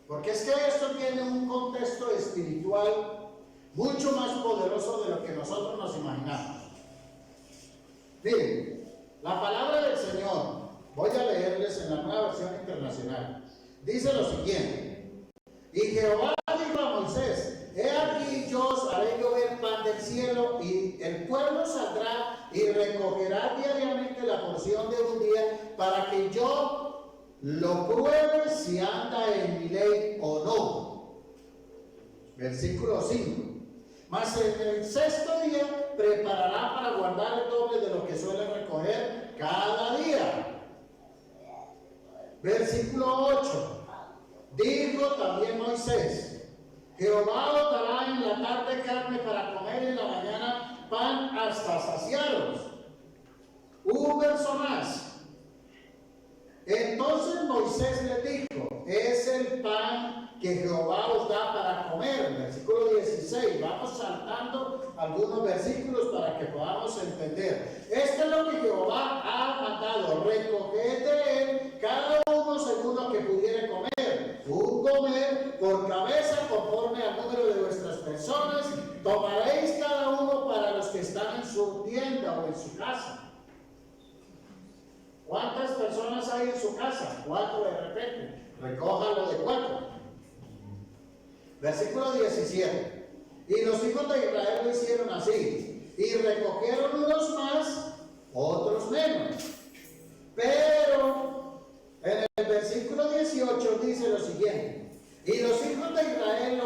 Porque es que esto tiene un contexto espiritual mucho más poderoso de lo que nosotros nos imaginamos. Miren, la palabra del Señor, voy a leerles en la Nueva Versión Internacional. Dice lo siguiente: y Jehová dijo a Moisés: he aquí yo os haré llover pan del cielo, y el pueblo saldrá y recogerá diariamente la porción de un día, para que yo lo pruebe si anda en mi ley o no. Versículo 5. Mas en el sexto día preparará para guardar el doble de lo que suele recoger cada día. Versículo 8. Dijo también Moisés: Jehová os dará en la tarde carne para comer, y en la mañana pan hasta saciaros. Un verso más. Entonces Moisés le dijo: es el pan que Jehová os da para comer. Versículo 16. Vamos saltando algunos versículos para que podamos entender. Esto es lo que Jehová ha mandado: recoged de él cada uno según lo que pudiere comer, un comer por cabeza conforme al número de vuestras personas. Tomaréis cada uno para los que están en su tienda o en su casa. ¿Cuántas personas hay en su casa? 4 de repente. Recójalo de 4. Versículo 17. Y los hijos de Israel lo hicieron así, y recogieron unos más, otros menos. Pero en el versículo 18 dice lo siguiente: y los hijos de Israel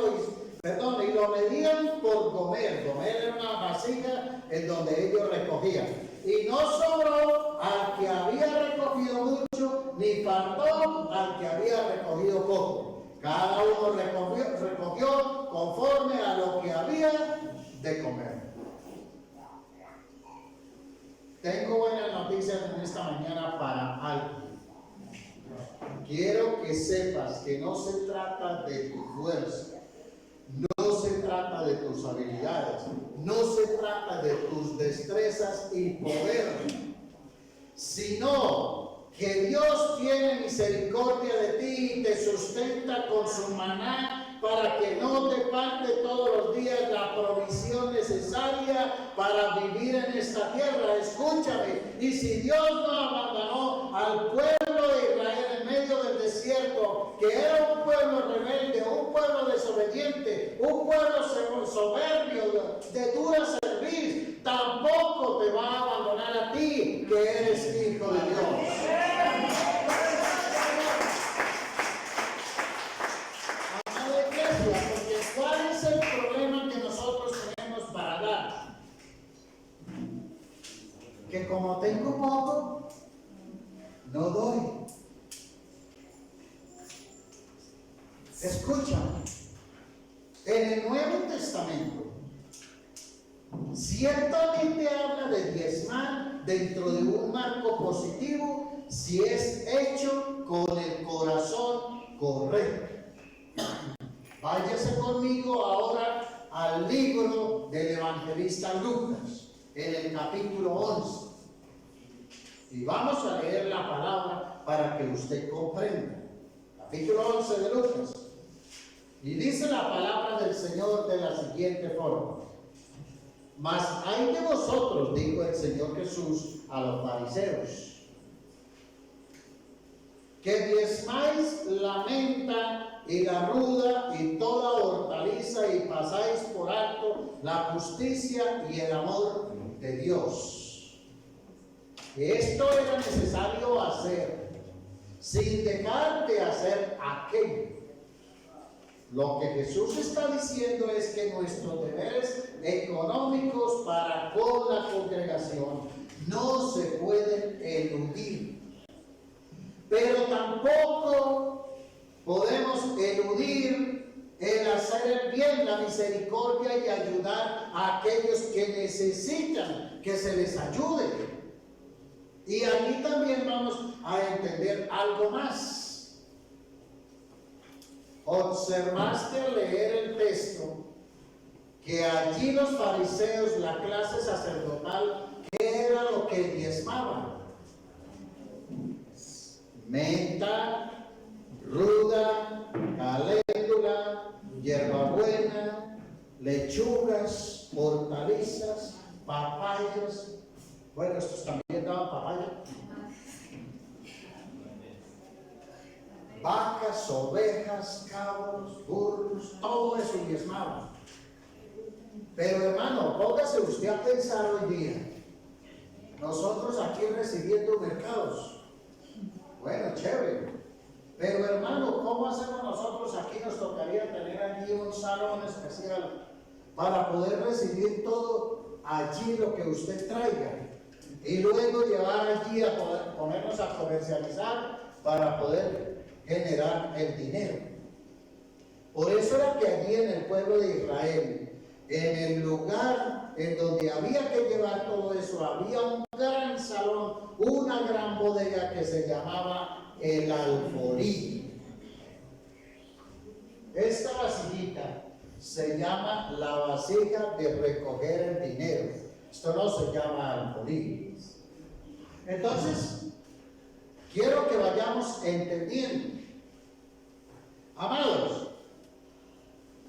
y lo medían por gomer. Gomer era una vasija en donde ellos recogían. Y no sobró al que había recogido mucho, ni faltó al que había recogido poco. Cada uno recogió conforme a lo que había de comer. Tengo buenas noticias en esta mañana para alguien. Quiero que sepas que no se trata de tu fuerza, no se trata de tus habilidades, no se trata de tus destrezas y poder, sino que Dios tiene misericordia de ti y te sustenta con su maná para que no te falte todos los días la provisión necesaria para vivir en esta tierra. Escúchame, y si Dios no abandonó al pueblo de Israel en medio del desierto, que era un pueblo rebelde, un pueblo desobediente, un pueblo soberbio, de dura cerviz, tampoco te va a abandonar a ti, que eres hijo de Dios. Amada iglesia, porque ¿cuál es el problema que nosotros tenemos para dar? Que como tengo poco, no doy. Escúchame, en el Nuevo Testamento ciertamente habla de diezmar dentro de un marco positivo si es hecho con el corazón correcto. Váyase conmigo ahora al libro del evangelista Lucas, en el capítulo 11. Y vamos a leer la palabra para que usted comprenda. Capítulo 11 de Lucas. Y dice la palabra del Señor de la siguiente forma: mas hay de vosotros, dijo el Señor Jesús a los fariseos, que diezmáis la menta y la ruda y toda hortaliza, y pasáis por alto la justicia y el amor de Dios. Esto era necesario hacer, sin dejar de hacer aquello. Lo que Jesús está diciendo es que nuestros deberes económicos para con la congregación no se pueden eludir, pero tampoco podemos eludir el hacer el bien, la misericordia y ayudar a aquellos que necesitan que se les ayude. Y aquí también vamos a entender algo más. Observaste al leer el texto que allí los fariseos, la clase sacerdotal, ¿qué era lo que diezmaban? menta, ruda, caléndula, hierbabuena, lechugas, hortalizas, papayas. Bueno, estos también daban papaya. Vacas, ovejas, cabros, burros, todo eso diezmaba. Pero hermano, póngase usted a pensar hoy día. Nosotros aquí recibiendo mercados. Bueno, chévere. Pero hermano, ¿cómo hacemos nosotros aquí? Nos tocaría tener allí un salón especial para poder recibir todo allí lo que usted traiga. Y luego llevar allí a poder ponernos a comercializar para poder generar el dinero. Por eso era que allí en el pueblo de Israel, en el lugar en donde había que llevar todo eso, había un gran salón, una gran bodega que se llamaba el alfolí. Esta vasijita se llama la vasija de recoger el dinero. Esto no se llama alfolí. Entonces, quiero que vayamos entendiendo, amados,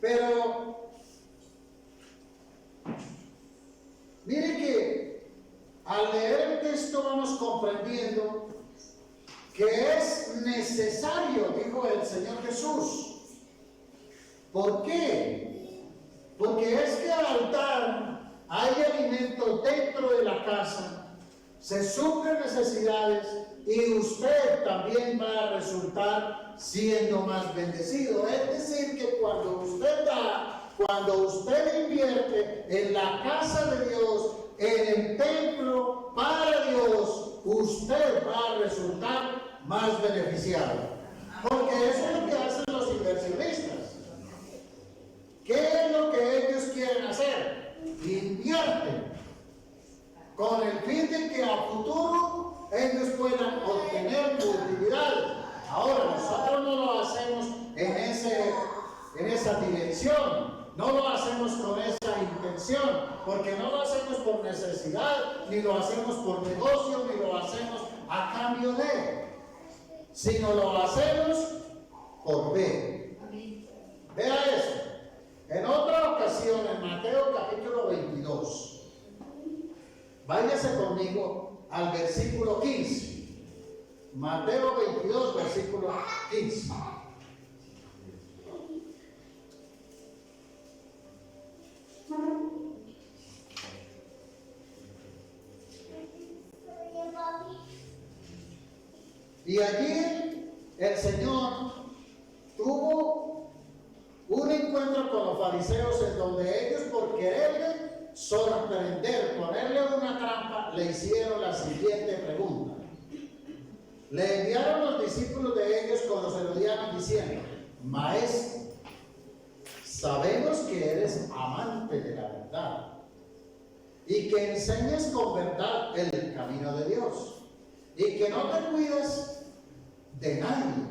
pero miren que al leer el texto vamos comprendiendo que es necesario, dijo el Señor Jesús. ¿Por qué? Porque es que al altar hay alimentos dentro de la casa, se suplen necesidades y usted también va a resultar siendo más bendecido. Es decir, que cuando usted da, cuando usted invierte en la casa de Dios, en el templo para Dios, usted va a resultar más beneficiado. Porque eso es lo que hacen los inversionistas. ¿Qué es lo que ellos quieren hacer? Invierten con el fin de que a futuro ellos puedan obtener utilidades. Ahora, nosotros no lo hacemos en esa dirección, no lo hacemos con esa intención, porque no lo hacemos por necesidad, ni lo hacemos por negocio, ni lo hacemos a cambio de, sino lo hacemos por fe. Vea eso. En otra ocasión, en Mateo capítulo 22, váyase conmigo al versículo 15. Mateo 22, versículo 15. Y allí el Señor tuvo un encuentro con los fariseos en donde ellos, por quererle sorprender, ponerle una trampa, le hicieron la siguiente pregunta. Le enviaron los discípulos de ellos con los herodianos diciendo: Maestro, sabemos que eres amante de la verdad y que enseñas con verdad el camino de Dios y que no te cuidas de nadie,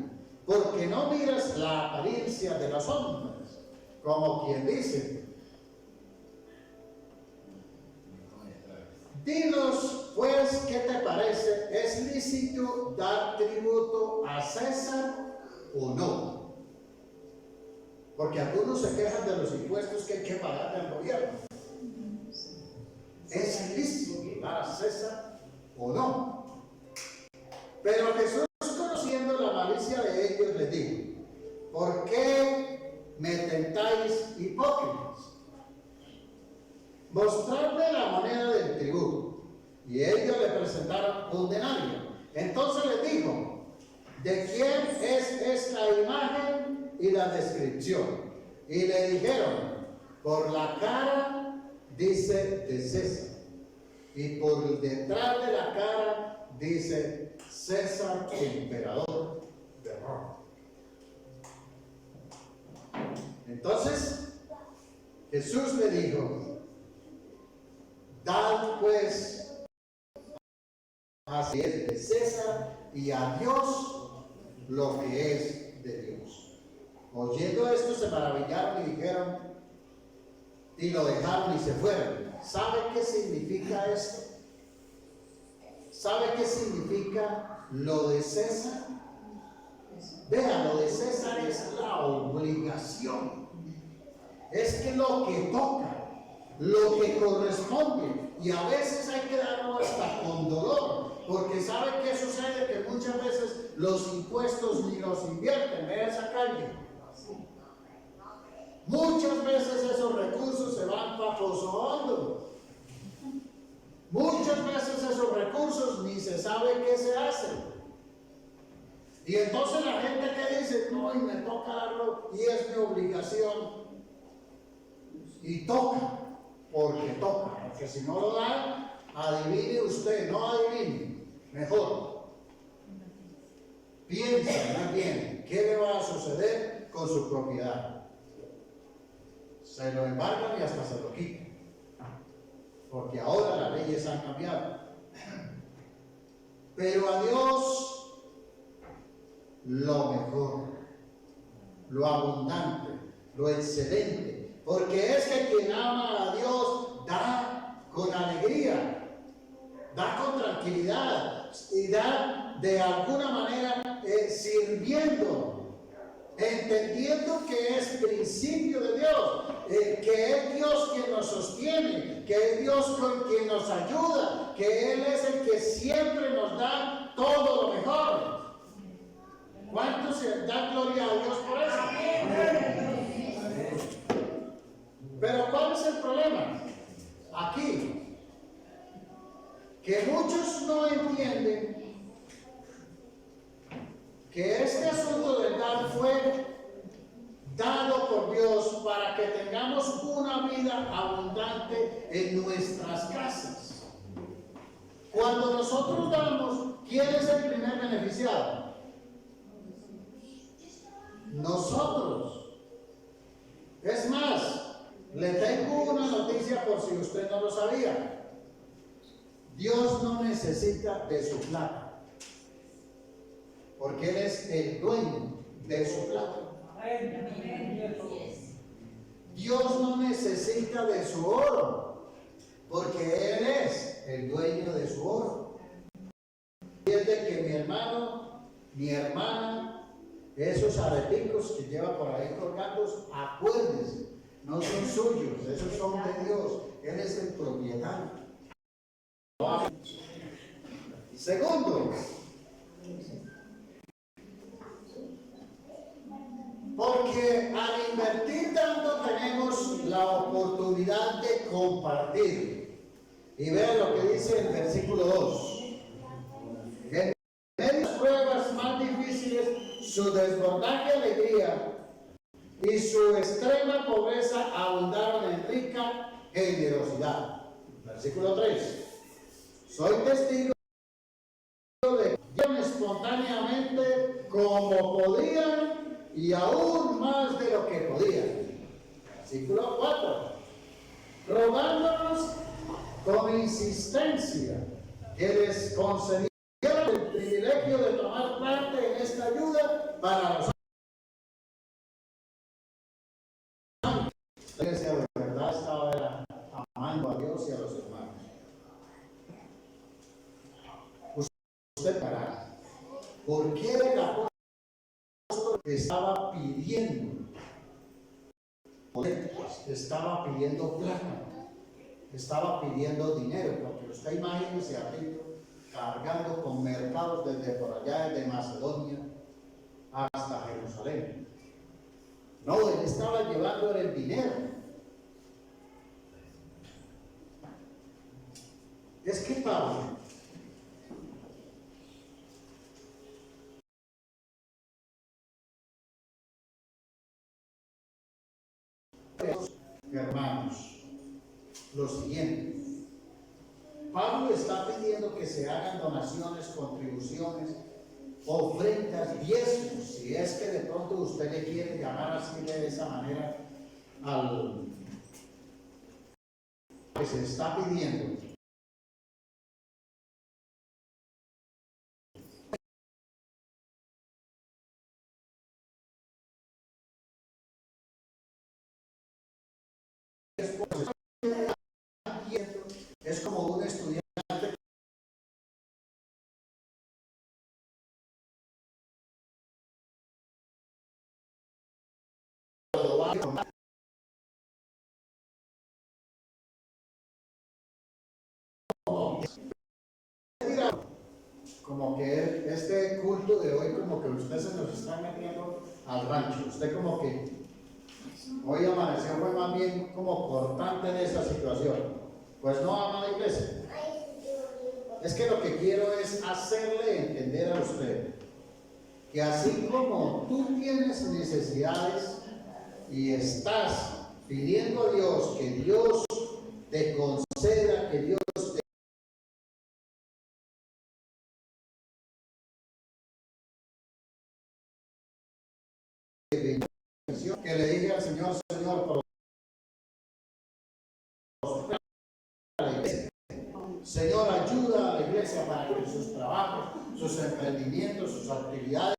porque no miras la apariencia de los hombres, como quien dice. Dinos, pues, ¿qué te parece? ¿Es lícito dar tributo a César o no? Porque algunos se quejan de los impuestos que hay que pagar al gobierno. ¿Es lícito dar a César o no? Pero Jesús, conociendo la malicia de ellos, les dijo: ¿por qué me tentáis, hipócritas? Mostradme la moneda del tributo. Y ellos le presentaron un denario. Entonces les dijo: ¿de quién es esta imagen y la descripción? Y le dijeron: por la cara dice de César, y por detrás de la cara dice César, emperador de Roma. Entonces Jesús le dijo: dad pues así es de César y a Dios lo que es de Dios. Oyendo esto se maravillaron y dijeron, y lo dejaron y se fueron. ¿Sabe qué significa esto? ¿Sabe qué significa lo de César? Vea, lo de César es la obligación. Es que lo que toca, lo que corresponde, y a veces hay que darlo hasta con dolor, porque ¿sabe qué sucede? Que muchas veces los impuestos ni los invierten. Vea esa calle. Muchas veces esos recursos se van para Pozo Hondo. Muchas veces esos recursos ni se sabe qué se hace. Y entonces la gente que dice, no, y me toca darlo, y es mi obligación. Y toca, porque si no lo dan, adivine usted, no adivine, mejor. Piensa más bien, ¿qué le va a suceder con su propiedad? Se lo embargan y hasta se lo quitan. Porque ahora las leyes han cambiado. Pero a Dios lo mejor, lo abundante, lo excelente. Porque es que quien ama a Dios da con alegría, da con tranquilidad y da de alguna manera sirviendo, entendiendo que es principio de Dios, que es Dios quien nos sostiene, que es Dios con quien nos ayuda, que Él es el que siempre nos da todo lo mejor. ¿Cuántos se dan gloria a Dios por eso? Pero ¿cuál es el problema? Aquí, que muchos no entienden que este asunto del dar fue dado por Dios para que tengamos una vida abundante en nuestras casas. Cuando nosotros damos, ¿quién es el primer beneficiado? Nosotros. Es más, le tengo una noticia por si usted no lo sabía. Dios no necesita de su plata, porque Él es el dueño de su plata. Dios no necesita de su oro, porque Él es el dueño de su oro. Entiende que mi hermano, mi hermana, esos areticos que lleva por ahí colgando, acuérdense, no son suyos, esos son de Dios. Él es el propietario. Segundo, porque al invertir tanto tenemos la oportunidad de compartir. Y vean lo que dice el versículo 2. En medio de las pruebas más difíciles, su desbordante alegría y su extrema pobreza abundaron en rica generosidad. Versículo 3. Soy testigo de que dieron espontáneamente como podían y aún más de lo que podían. Versículo 4. Rogándonos con insistencia que les concedieran el privilegio de tomar parte en esta ayuda para los la iglesia de verdad estaba amando a Dios y a los hermanos. Usted verá, ¿por qué el apóstol estaba pidiendo? Estaba pidiendo plata, estaba pidiendo dinero, porque usted imagínese a Tito cargando con mercados desde por allá, desde Macedonia hasta Jerusalén. No, él estaba llevando el dinero. Es que Pablo hermanos, lo siguiente. Pablo está pidiendo que se hagan donaciones, contribuciones, ofrendas, diezmos, si es que de pronto usted le quiere llamar así de esa manera al que se está pidiendo. Es como un estudiante como que este culto de hoy, como que usted se nos está metiendo al rancho. Usted como que hoy amaneció fue más bien como cortante de esa situación. Pues no, amada iglesia. Es que lo que quiero es hacerle entender a usted que así como tú tienes necesidades y estás pidiendo a Dios que Dios te conceda, que Dios te bendiga, que le diga al Señor, Señor, prospera la iglesia. Señor, ayuda a la iglesia para que sus trabajos, sus emprendimientos, sus actividades,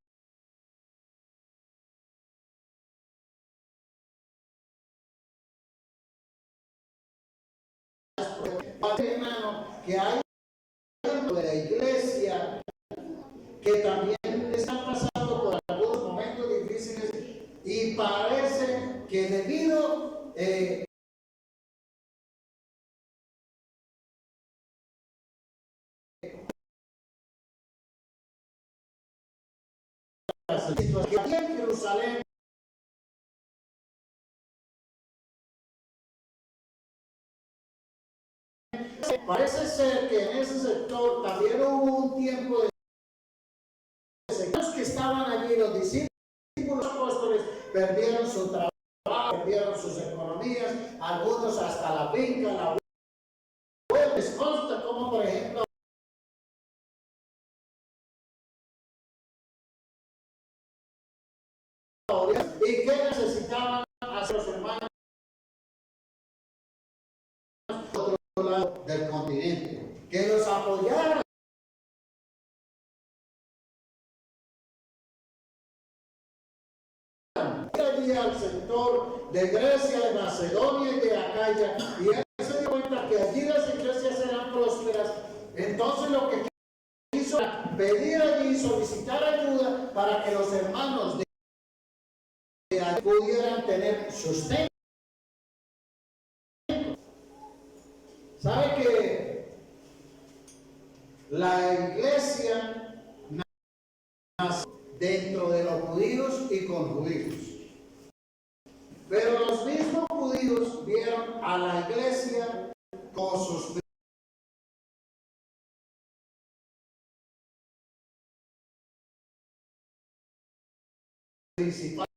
hermano, que hay dentro de la iglesia que también están pasando por algunos momentos difíciles y parece que debido a la situación aquí en Jerusalén, parece ser que en ese sector también hubo un tiempo de los que estaban allí, los discípulos apóstoles perdieron su trabajo, perdieron sus economías, algunos hasta la finca, la huella. Les consta como por ejemplo y que necesitaban hacer los hermanos del otro lado del continente, que los apoyaran. Allí al sector de Grecia, de Macedonia y de Acaya, y él se dio cuenta que allí las iglesias eran prósperas. Entonces lo que hizo era pedir allí, solicitar ayuda para que los hermanos de allí pudieran tener sustento. ¿Sabe que la iglesia nace dentro de los judíos y con judíos? Pero los mismos judíos vieron a la iglesia como sus principales.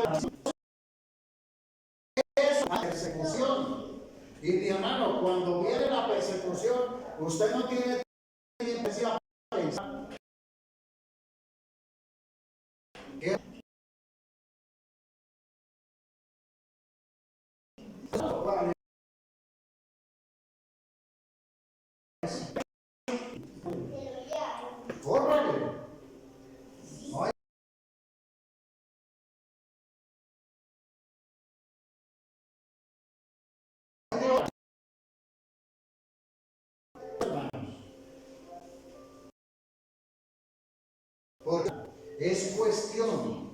Eso es la persecución. Y mi hermano, cuando viene la persecución, usted no tiene tendencia a pensar que córrale. Porque es cuestión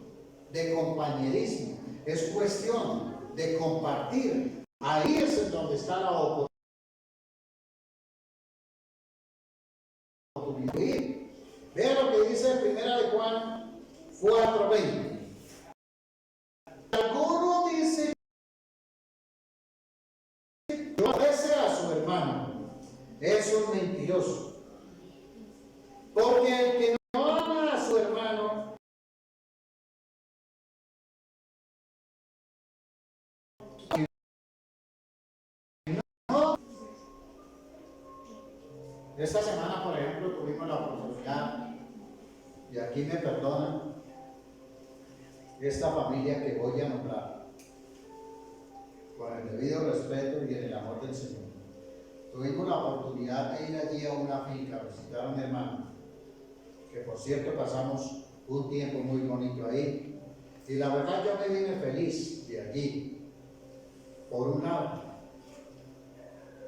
de compañerismo, es cuestión de compartir. Ahí es en donde está la oportunidad. Vea lo que dice 1 de Juan 4:20. Alguno dice que ofrece a su hermano, es un mentiroso. Porque el que no ama a su hermano, no. Esta semana, por ejemplo, tuvimos la oportunidad, y aquí me perdonan, esta familia que voy a nombrar, con el debido respeto y en el amor del Señor. Tuvimos la oportunidad de ir allí a una finca a visitar a un hermano, que por cierto pasamos un tiempo muy bonito ahí. Y la verdad yo me vine feliz de allí, por un lado,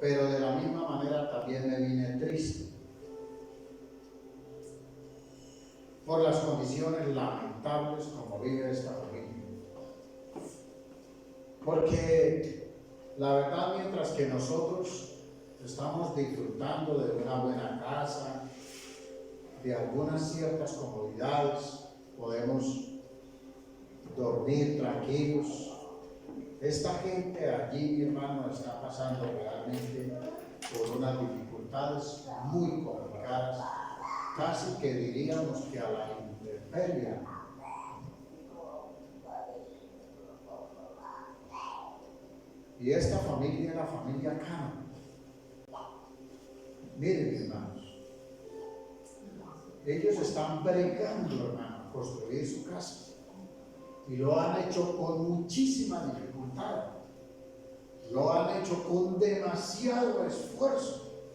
pero de la misma manera también me vine triste por las condiciones lamentables como vive esta familia. Porque la verdad, mientras que nosotros estamos disfrutando de una buena casa, de algunas ciertas comodidades, podemos dormir tranquilos. Esta gente allí, mi hermano, está pasando realmente por unas dificultades muy complicadas, casi que diríamos que a la intemperie. Y esta familia es la familia Cano. Miren, hermanos, ellos están bregando, hermano, a construir su casa. Y lo han hecho con muchísima dificultad. Lo han hecho con demasiado esfuerzo.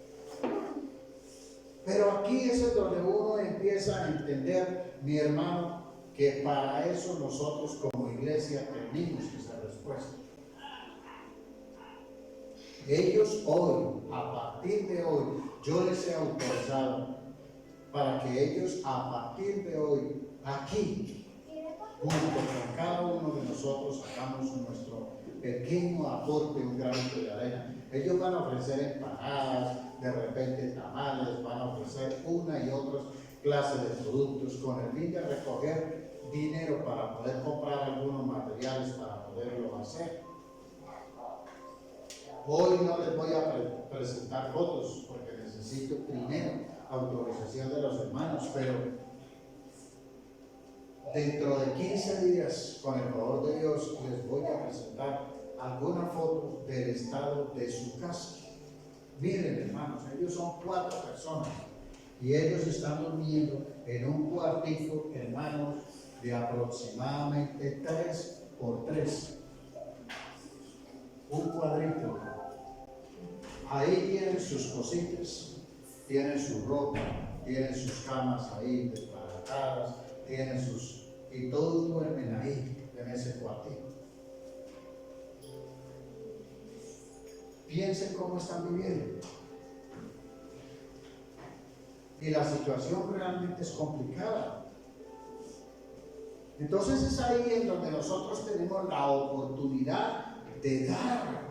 Pero aquí es donde uno empieza a entender, mi hermano, que para eso nosotros como iglesia tenemos que ser respuesta. Ellos hoy, a partir de hoy, yo les he autorizado para que ellos a partir de hoy, aquí, junto con cada uno de nosotros, hagamos nuestro pequeño aporte, un granito de arena. Ellos van a ofrecer empanadas, de repente tamales, van a ofrecer una y otra clase de productos con el fin de recoger dinero para poder comprar algunos materiales para poderlo hacer. Hoy no les voy a presentar fotos porque necesito primero autorización de los hermanos, pero dentro de 15 días, con el favor de Dios, les voy a presentar algunas fotos del estado de su casa. Miren, hermanos, ellos son 4 personas y ellos están durmiendo en un cuartito, hermanos, de aproximadamente 3 por 3. Un cuadrito. Ahí tienen sus cositas, tienen su ropa, tienen sus camas ahí desbaratadas, tienen sus... y todos duermen ahí, en ese cuartito. Piensen cómo están viviendo. Y la situación realmente es complicada. Entonces es ahí en donde nosotros tenemos la oportunidad de dar,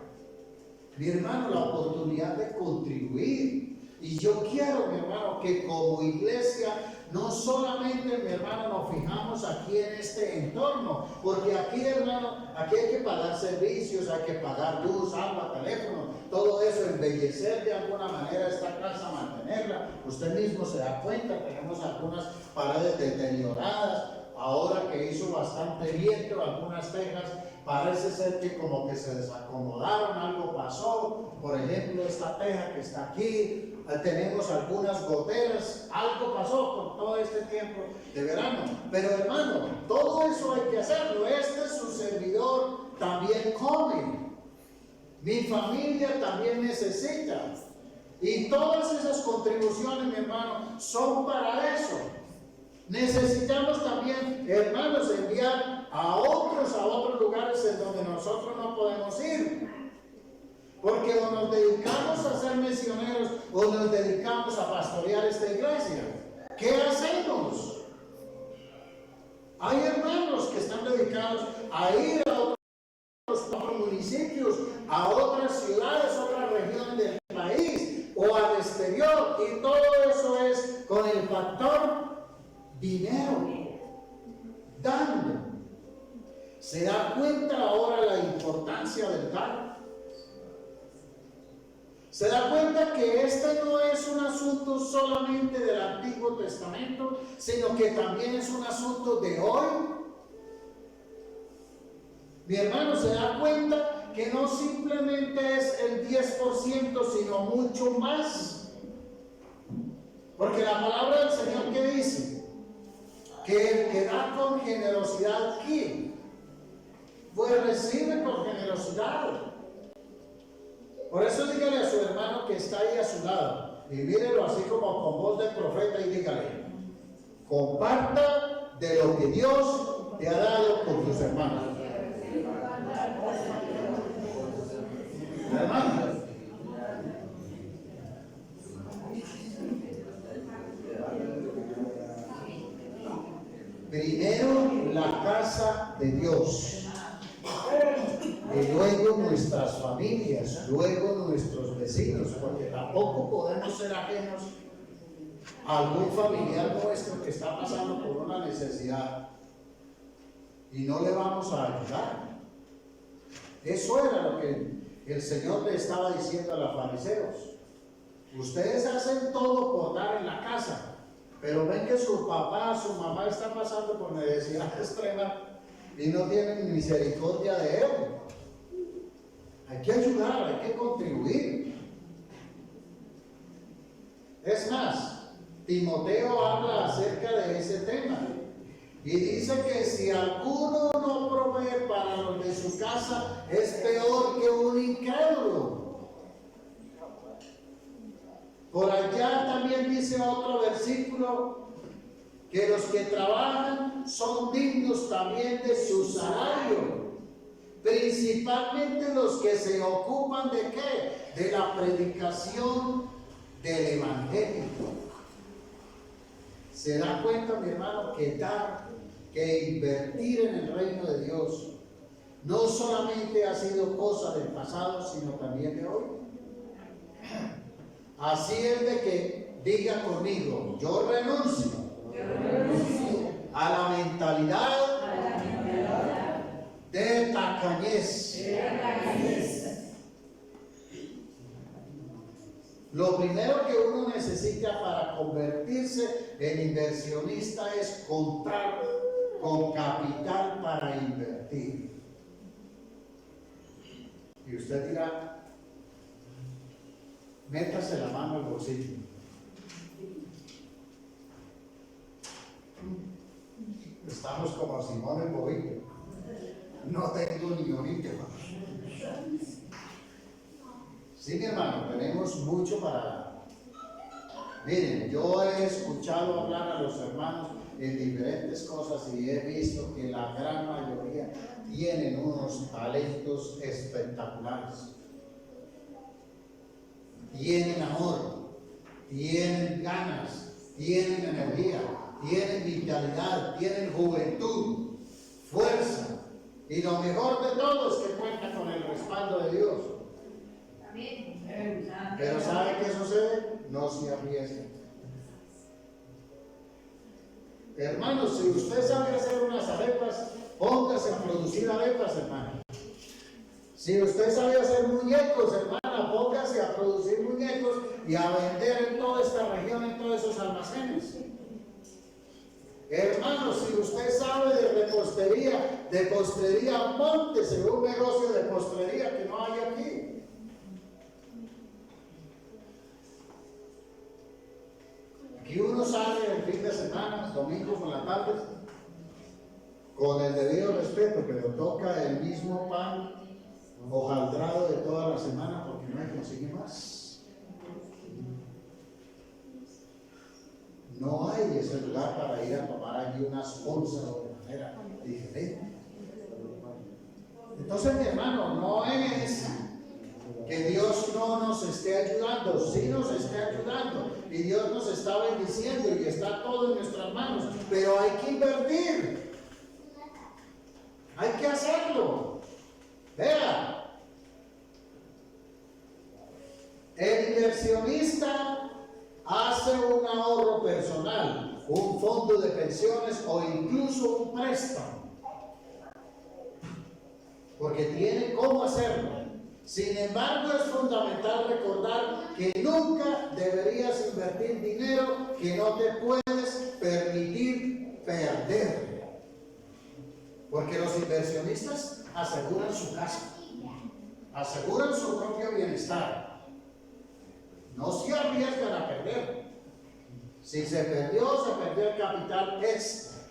mi hermano, la oportunidad de contribuir. Y yo quiero, mi hermano, que como iglesia no solamente, mi hermano, nos fijamos aquí en este entorno, porque aquí, hermano, aquí hay que pagar servicios, hay que pagar luz, agua, teléfono, todo eso, embellecer de alguna manera esta casa, mantenerla. Usted mismo se da cuenta, tenemos algunas paredes deterioradas, ahora que hizo bastante viento, algunas tejas parece ser que como que se desacomodaron, algo pasó. Por ejemplo, esta teja que está aquí, tenemos algunas goteras, algo pasó con todo este tiempo de verano. Pero hermano, todo eso hay que hacerlo. Su servidor también come, mi familia también necesita, y todas esas contribuciones, mi hermano, son para eso. Necesitamos también, hermanos, enviar a otros lugares en donde nosotros no podemos ir. Porque o nos dedicamos a ser misioneros o nos dedicamos a pastorear esta iglesia. ¿Qué hacemos? Hay hermanos que están dedicados a ir a otros municipios, a otras ciudades, otras regiones del país o al exterior, y todo eso es con el factor dinero, dando. ¿Se da cuenta ahora la importancia del dar? ¿Se da cuenta que este no es un asunto solamente del Antiguo Testamento, sino que también es un asunto de hoy? Mi hermano, ¿se da cuenta que no simplemente es el 10%, sino mucho más? Porque la palabra del Señor, ¿qué dice? Que el que da con generosidad, ¿quién? Pues recibe con generosidad. Por eso dígale a su hermano que está ahí a su lado, y mírelo así como con voz de profeta, y dígale: comparta de lo que Dios te ha dado con tus hermanos. Hermanos, primero la casa de Dios. Y luego nuestras familias, luego nuestros vecinos, porque tampoco podemos ser ajenos a algún familiar nuestro que está pasando por una necesidad y no le vamos a ayudar. Eso era lo que el Señor le estaba diciendo a los fariseos. Ustedes hacen todo por dar en la casa, pero ven que su papá, su mamá está pasando por necesidad extrema y no tienen misericordia de él. Hay que ayudar, hay que contribuir. Es más, Timoteo habla acerca de ese tema y dice que si alguno no provee para los de su casa, es peor que un incrédulo. Por allá también dice otro versículo que los que trabajan son dignos también de su salario, principalmente los que se ocupan de ¿qué? De la predicación del Evangelio. ¿Se da cuenta, mi hermano, que dar, que invertir en el reino de Dios no solamente ha sido cosa del pasado, sino también de hoy? Así es de que diga conmigo, yo renuncio a la mentalidad de tacañez. Lo primero que uno necesita para convertirse en inversionista es contar con capital para invertir. Y usted dirá, métase la mano al bolsillo. Estamos como Simón el Bobito. No tengo ni bonito. Sí, mi hermano, tenemos mucho para dar. Miren, yo he escuchado hablar a los hermanos en diferentes cosas y he visto que la gran mayoría tienen unos talentos espectaculares. Tienen amor, tienen ganas, tienen energía, tienen vitalidad, tienen juventud, fuerza. Y lo mejor de todo es que cuentan con el respaldo de Dios. Pero ¿sabe qué sucede? No se arriesguen. Hermanos, si usted sabe hacer unas arepas, póngase a producir arepas, hermano. Si usted sabe hacer muñecos, hermana, póngase a producir muñecos y a vender en toda esta región, en todos esos almacenes. Hermanos, si usted sabe de postrería, móntese un negocio de postrería que no hay aquí. Aquí uno sale el fin de semana, domingo por la tarde, con el debido respeto, pero toca el mismo pan hojaldrado de toda la semana porque no se consigue más. No hay ese lugar para ir a tomar allí unas onzas de manera diferente. Entonces, mi hermano, no es que Dios no nos esté ayudando, sí nos está ayudando y Dios nos está bendiciendo y está todo en nuestras manos, pero hay que invertir, hay que hacerlo. Vea, el inversionista hace un ahorro personal, un fondo de pensiones o incluso un préstamo, porque tiene cómo hacerlo. Sin embargo, es fundamental recordar que nunca deberías invertir dinero que no te puedes permitir perder, porque los inversionistas aseguran su casa, aseguran su propio bienestar. No se arriesgan a perder. Si se perdió el capital extra.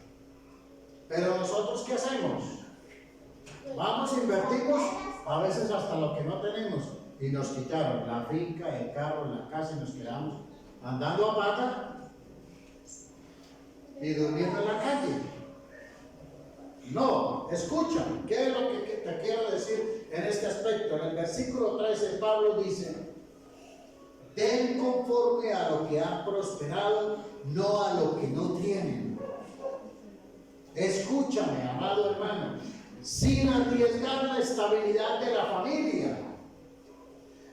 Pero nosotros, ¿qué hacemos? Vamos, invertimos, a veces hasta lo que no tenemos, y nos quitaron la finca, el carro, la casa, y nos quedamos andando a pata y durmiendo en la calle. No, escucha, ¿qué es lo que te quiero decir en este aspecto? En el versículo 13, Pablo dice: den conforme a lo que han prosperado, no a lo que no tienen. Escúchame, amado hermano. sin arriesgar la estabilidad de la familia.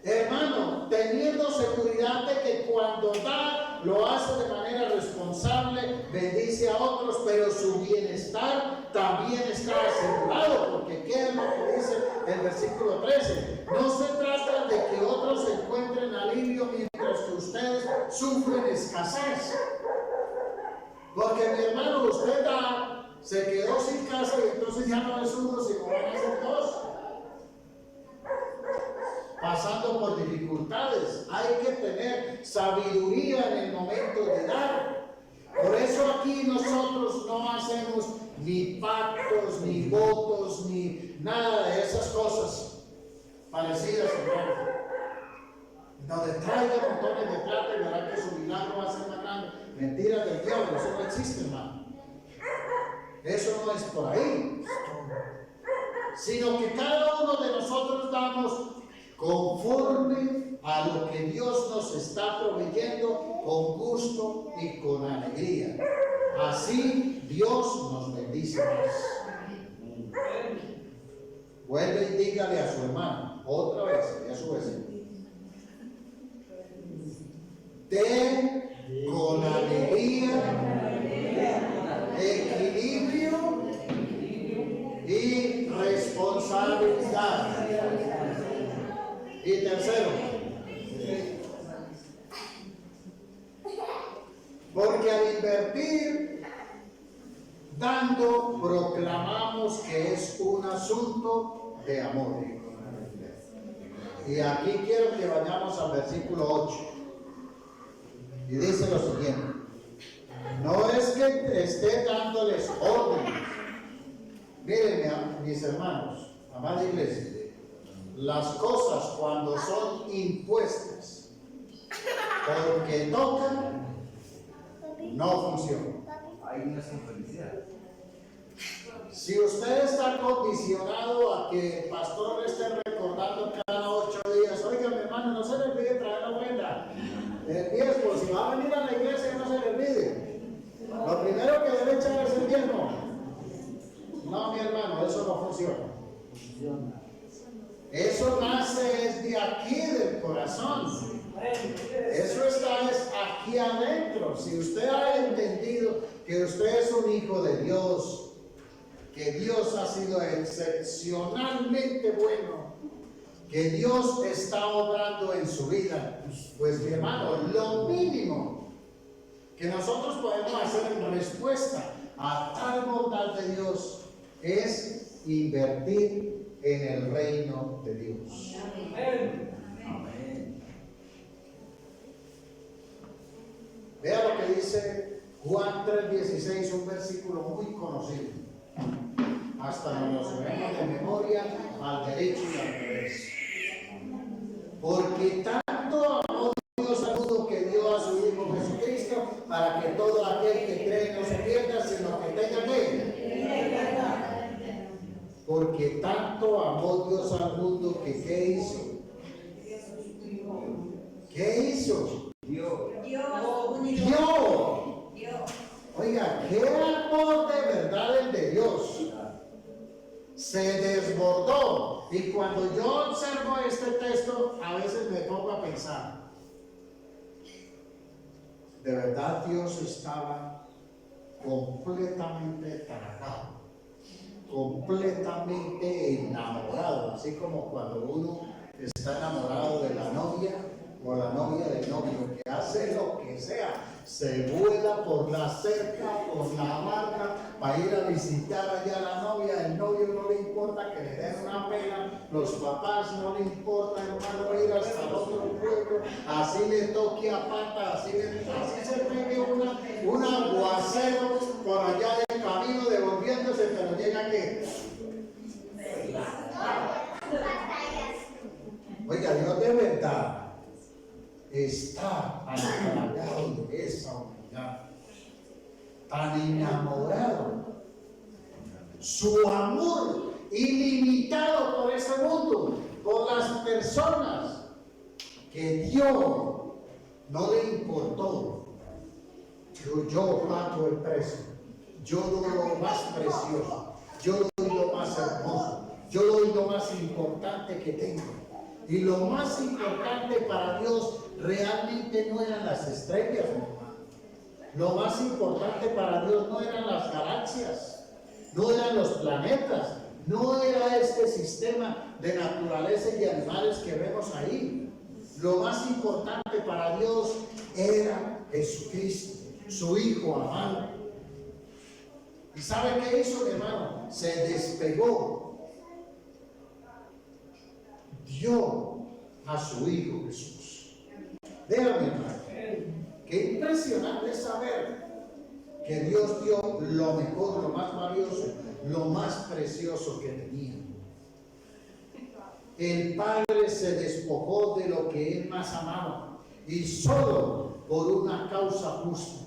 Hermano, teniendo seguridad de que cuando da, lo hace de manera responsable, bendice a otros, pero su bienestar también está asegurado, porque ¿qué es lo que dice el versículo 13? No se trata de que otros encuentren alivio mientras que ustedes sufren escasez. Porque mi hermano, usted se quedó sin casa y entonces ya no es uno, sino van a ser dos. Pasando por dificultades, hay que tener sabiduría en el momento de dar. Por eso aquí nosotros no hacemos ni pactos, ni votos, ni nada de esas cosas parecidas, hermano. Donde traiga montones de plata y verá que su milagro va a ser más grande. Mentiras del diablo, eso no existe, hermano. Eso no es por ahí. Sino que cada uno de nosotros damos conforme a lo que Dios nos está proveyendo, con gusto y con alegría. Así Dios nos bendice más. Vuelve y dígale a su hermano, otra vez, y a su vecino: ten con alegría, equilibrio y responsabilidad. Y tercero, porque al invertir dando, proclamamos que es un asunto de amor. Y aquí quiero que vayamos al versículo 8. Y dice lo siguiente: no es que esté dándoles órdenes. Miren, mis hermanos, amada iglesia, las cosas cuando son impuestas porque tocan, no funcionan. Hay una infelicidad. Si usted está condicionado a que el pastor le esté recordando cada 8 días: oiga, mi hermano, no se le olvide traer la ofrenda, el diezmo, si va a venir a la iglesia, no se le olvide. Lo primero que debe echar es el diezmo. No, mi hermano, eso no funciona. Eso nace es de aquí, del corazón. Eso está es aquí adentro. Si usted ha entendido que usted es un hijo de Dios, que Dios ha sido excepcionalmente bueno, que Dios está obrando en su vida, pues mi hermano, lo mínimo que nosotros podemos hacer en respuesta a tal bondad de Dios es invertir en el reino de Dios. Amén. Amén. Vea lo que dice Juan 3:16, un versículo muy conocido. Hasta nos lo sabemos de memoria, al derecho y al revés. Porque tanto amó Dios al mundo que dio a su Hijo Jesucristo, para que todo aquel que cree no se pierda, sino que tenga fe. Porque tanto amó Dios al mundo que ¿qué hizo? ¿Qué hizo? Dio. Oiga, qué amor de verdad el de Dios. Se desbordó. Y cuando yo observo este texto, a veces me pongo a pensar: de verdad Dios estaba completamente tragado, completamente enamorado, así como cuando uno está enamorado de la novia o la novia del novio, que hace lo que sea, se vuela por la cerca, por la barca, para ir a visitar allá a la novia. El novio no le importa que le den una pena, los papás no le importa, hermano, ir hasta el otro pueblo, así le toque a pata, así se pegue un aguacero por allá del camino devolviéndose, pero llega que oiga, Dios de verdad está enamorado de esa humanidad, tan enamorado, su amor ilimitado por ese mundo, por las personas, que Dios no le importó. Yo pago el precio, yo doy lo más precioso, yo doy lo más más hermoso. Yo doy lo más importante que tengo. Y lo más importante para Dios realmente no eran las estrellas, mi hermano. Lo más importante para Dios no eran las galaxias, no eran los planetas, no era este sistema de naturaleza y de animales que vemos ahí. Lo más importante para Dios era Jesucristo, su Hijo amado. ¿Y sabe qué hizo, mi hermano? Se despegó. Dio a su Hijo Jesús. Déjame, hermano. Qué impresionante es saber que Dios dio lo mejor, lo más valioso, lo más precioso que tenía. El Padre se despojó de lo que Él más amaba y solo por una causa justa,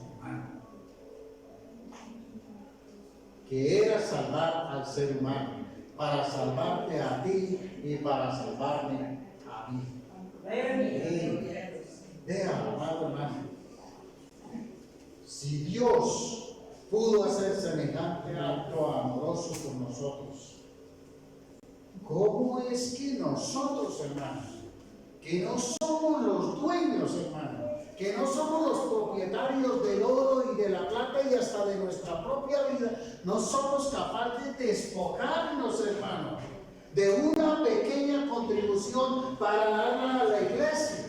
que era salvar al ser humano, para salvarte a ti y para salvarme a mí. Vea, amado hermano, si Dios pudo hacer semejante acto amoroso con nosotros, ¿cómo es que nosotros, hermanos, que no somos los dueños, hermanos, que no somos los propietarios del oro y de la plata y hasta de nuestra propia vida, no somos capaces de despojarnos, hermanos, de una pequeña contribución para darla a la iglesia?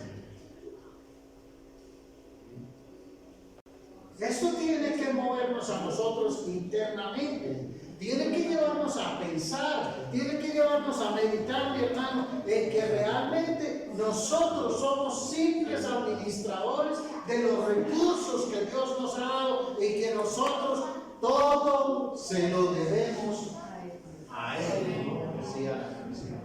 Esto tiene que movernos a nosotros internamente, tiene que llevarnos a pensar, tiene que llevarnos a meditar, mi hermano, en que realmente nosotros somos simples administradores de los recursos que Dios nos ha dado y que nosotros todo se lo debemos a Él, como decía la canción.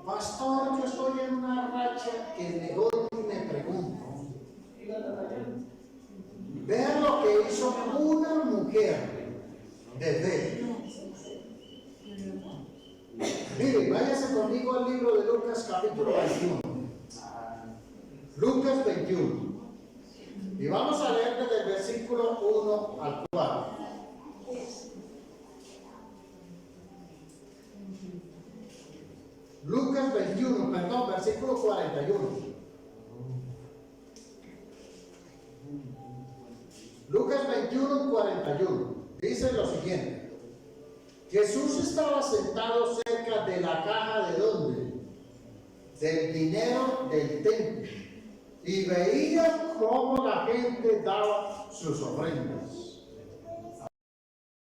Pastor, yo estoy en una racha que me doy y me pregunto. Vean lo que hizo una mujer de fe. Miren, váyase conmigo al libro de Lucas capítulo 21. Lucas 21. Y vamos a leer desde el versículo 1 al 4. Lucas 21, perdón, versículo 41. Lucas 21, 41. Dice lo siguiente. Jesús estaba sentado cerca de la caja, ¿de dónde? Del dinero del templo. Y veía cómo la gente daba sus ofrendas.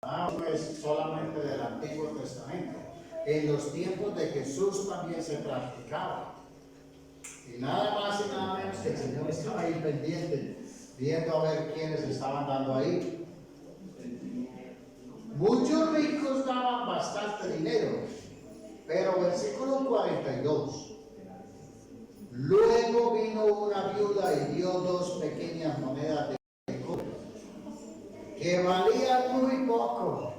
No es solamente del Antiguo Testamento. En los tiempos de Jesús también se practicaba. Y nada más y nada menos que el Señor estaba ahí pendiente, viendo a ver quiénes estaban dando ahí. Muchos ricos daban bastante dinero, pero versículo 42. Luego vino una viuda y dio 2 pequeñas monedas de cobre, que valían muy poco.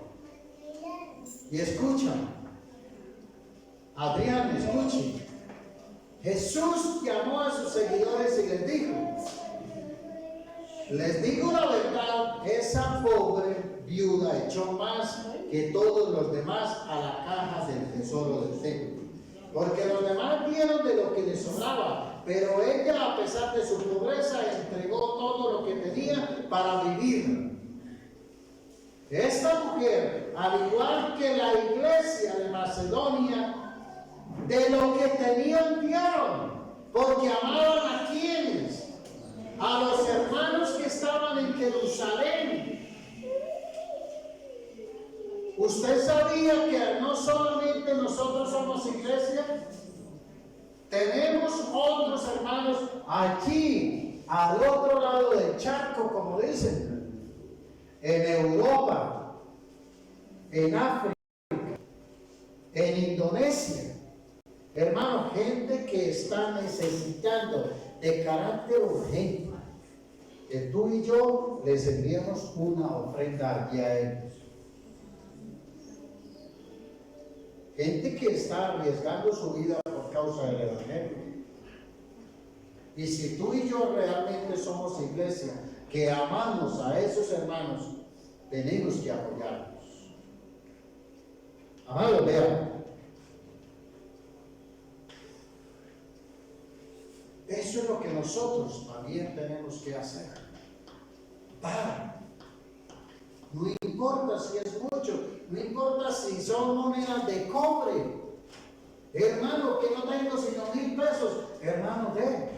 Y escuchan. Adrián, escuchen. Jesús llamó a sus seguidores y les digo la verdad, esa pobre viuda echó más que todos los demás a la caja del tesoro del templo, porque los demás dieron de lo que les sobraba, pero ella, a pesar de su pobreza, entregó todo lo que tenía para vivir. Esta mujer, al igual que la iglesia de Macedonia, de lo que tenían dieron, porque amaban a quienes, a los hermanos que estaban en Jerusalén. ¿Usted sabía que no solamente nosotros somos iglesia? Tenemos otros hermanos aquí, al otro lado del charco, como dicen, en Europa, en África, en Indonesia. Hermano, gente que está necesitando de carácter urgente, que tú y yo les enviemos una ofrenda aquí a ellos. Gente que está arriesgando su vida por causa del Evangelio. Y si tú y yo realmente somos iglesia, que amamos a esos hermanos, tenemos que apoyarlos. Amados, vean. Eso es lo que nosotros también tenemos que hacer. Dar. No importa si es mucho, no importa si son monedas de cobre. Hermano, que no tengo sino 1,000 pesos, hermano, dé.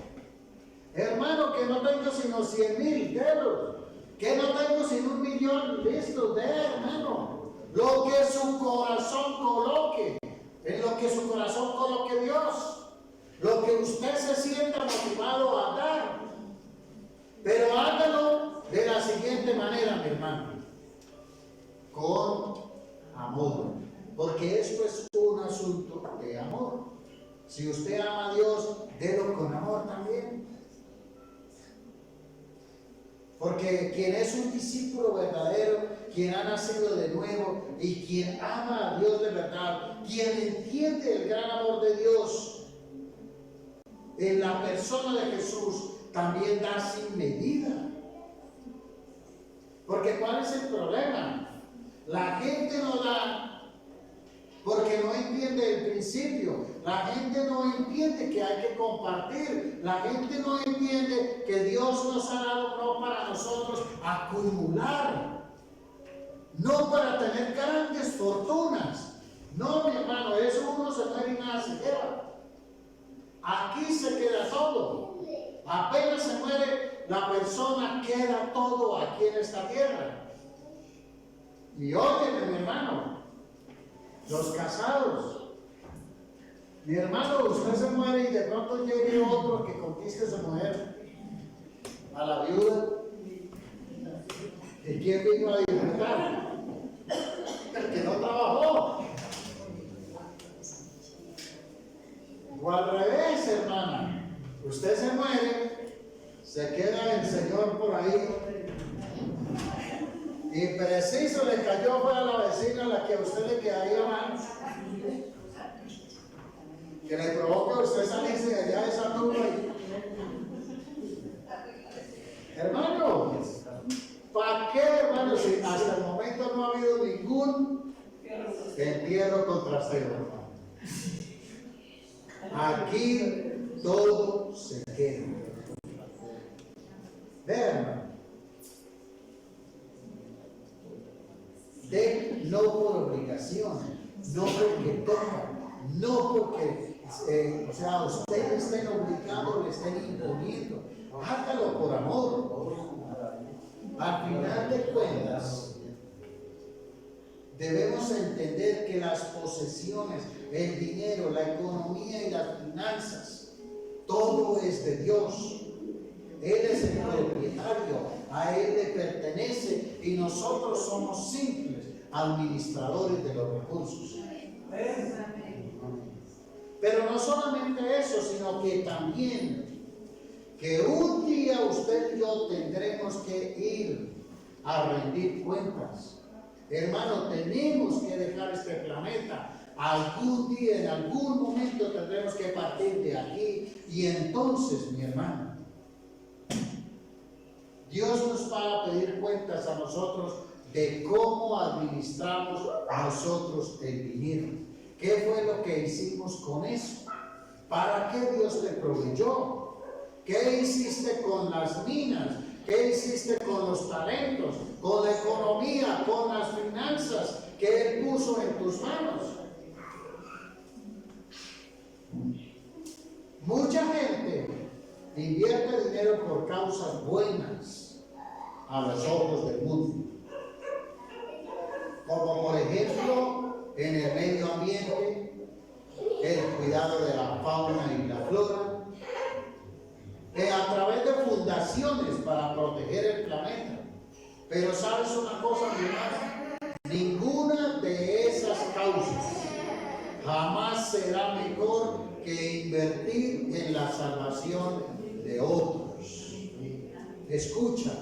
Hermano, que no tengo sino 100,000, délos. Que no tengo sino 1,000,000, listo, dé, hermano. Lo que su corazón coloque, en lo que su corazón coloque Dios. Lo que usted se sienta motivado a dar. Pero hágalo de la siguiente manera, mi hermano. Con amor. Porque esto es un asunto de amor. Si usted ama a Dios, délo con amor también. Porque quien es un discípulo verdadero, quien ha nacido de nuevo y quien ama a Dios de verdad, quien entiende el gran amor de Dios en la persona de Jesús, también da sin medida. Porque ¿cuál es el problema? La gente no da porque no entiende el principio. La gente no entiende que hay que compartir. La gente no entiende que Dios nos ha dado no para nosotros acumular, no para tener grandes fortunas. No, mi hermano, eso uno se muere y nada se lleva. Aquí se queda todo. Apenas se muere la persona, queda todo aquí en esta tierra. Y óyeme, mi hermano, los casados, mi hermano, usted se muere y de pronto llegue otro que conquiste a su mujer, a la viuda. ¿Y quién vino a disfrutar? El que no trabajó. O al revés, hermana, usted se muere, se queda el Señor por ahí y preciso le cayó fuera la vecina a la que a usted le quedaría mal, que le provoca a usted salirse de allá de esa nube. Hermano, ¿para qué, hermano? Si hasta el momento no ha habido ningún entierro con trastero. Aquí todo se queda. Vean, de no por obligación, no porque toca, no porque ustedes estén obligando, le estén imponiendo. Hágalo por amor. Al final de cuentas, debemos entender que las posesiones, el dinero, la economía y las finanzas, todo es de Dios. Él es el propietario, a Él le pertenece y nosotros somos simples administradores de los recursos. Pero no solamente eso, sino que también que un día usted y yo tendremos que ir a rendir cuentas. Hermano, tenemos que dejar este planeta. Algún día, en algún momento tendremos que partir de aquí. Y entonces, mi hermano, Dios nos va a pedir cuentas a nosotros de cómo administramos a nosotros el dinero. ¿Qué fue lo que hicimos con eso? ¿Para qué Dios te proveyó? ¿Qué hiciste con las minas? ¿Qué hiciste con los talentos? ¿Con la economía? ¿Con las finanzas que Él puso en tus manos? Mucha gente invierte dinero por causas buenas a los ojos del mundo, como por ejemplo en el medio ambiente, el cuidado de la fauna y la flora, a través de fundaciones para proteger el planeta. Pero ¿sabes una cosa, mi hermano? Ninguna de esas causas jamás será mejor que invertir en la salvación de otros. Escucha,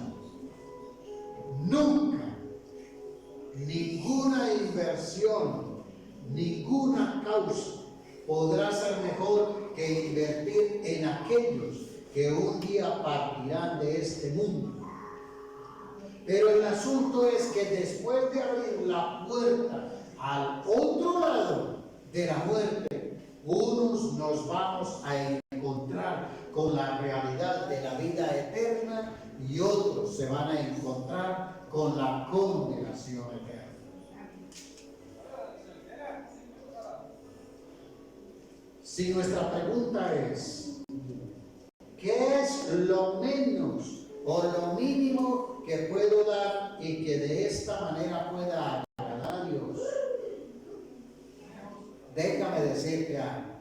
nunca, ninguna inversión, ninguna causa podrá ser mejor que invertir en aquellos que un día partirán de este mundo. Pero el asunto es que después de abrir la puerta al otro lado de la muerte, unos nos vamos a encontrar con la realidad de la vida eterna y otros se van a encontrar con la condenación eterna. Si nuestra pregunta es, ¿qué es lo menos o lo mínimo que puedo dar y que de esta manera pueda agradar a Dios? Déjame decirte algo,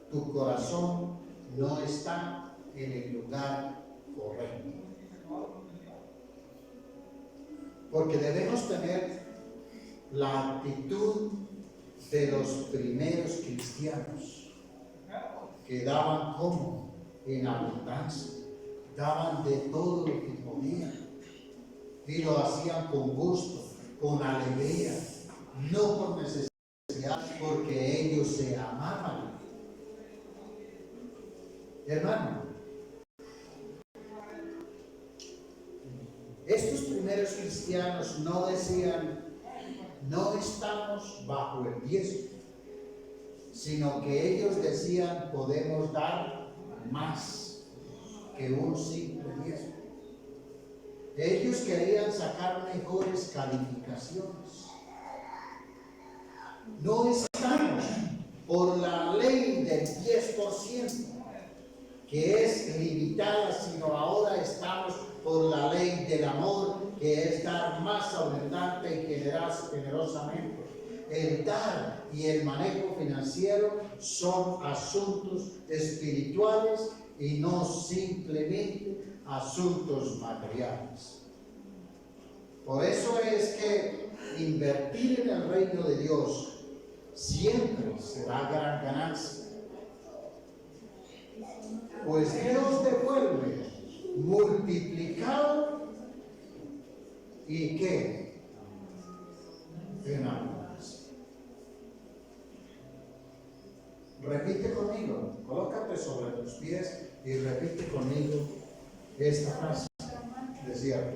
tu corazón no está en el lugar correcto. Porque debemos tener la actitud de los primeros cristianos, que daban como en abundancia, daban de todo lo que podían y lo hacían con gusto, con alegría, no por necesidad, porque ellos se amaban. Hermano, estos primeros cristianos no decían, no estamos bajo el diezmo, sino que ellos decían, podemos dar más que un simple diezmo. Ellos querían sacar mejores calificaciones. No estamos por la ley del 10%, que es limitada, sino ahora estamos por la ley del amor, que es dar más abundante y generosamente. El dar y el manejo financiero son asuntos espirituales y no simplemente asuntos materiales. Por eso es que invertir en el reino de Dios siempre será gran ganancia. Pues Dios devuelve multiplicado y ¿qué? En abundancia. Repite conmigo, colócate sobre tus pies y repite conmigo esta frase. Decía,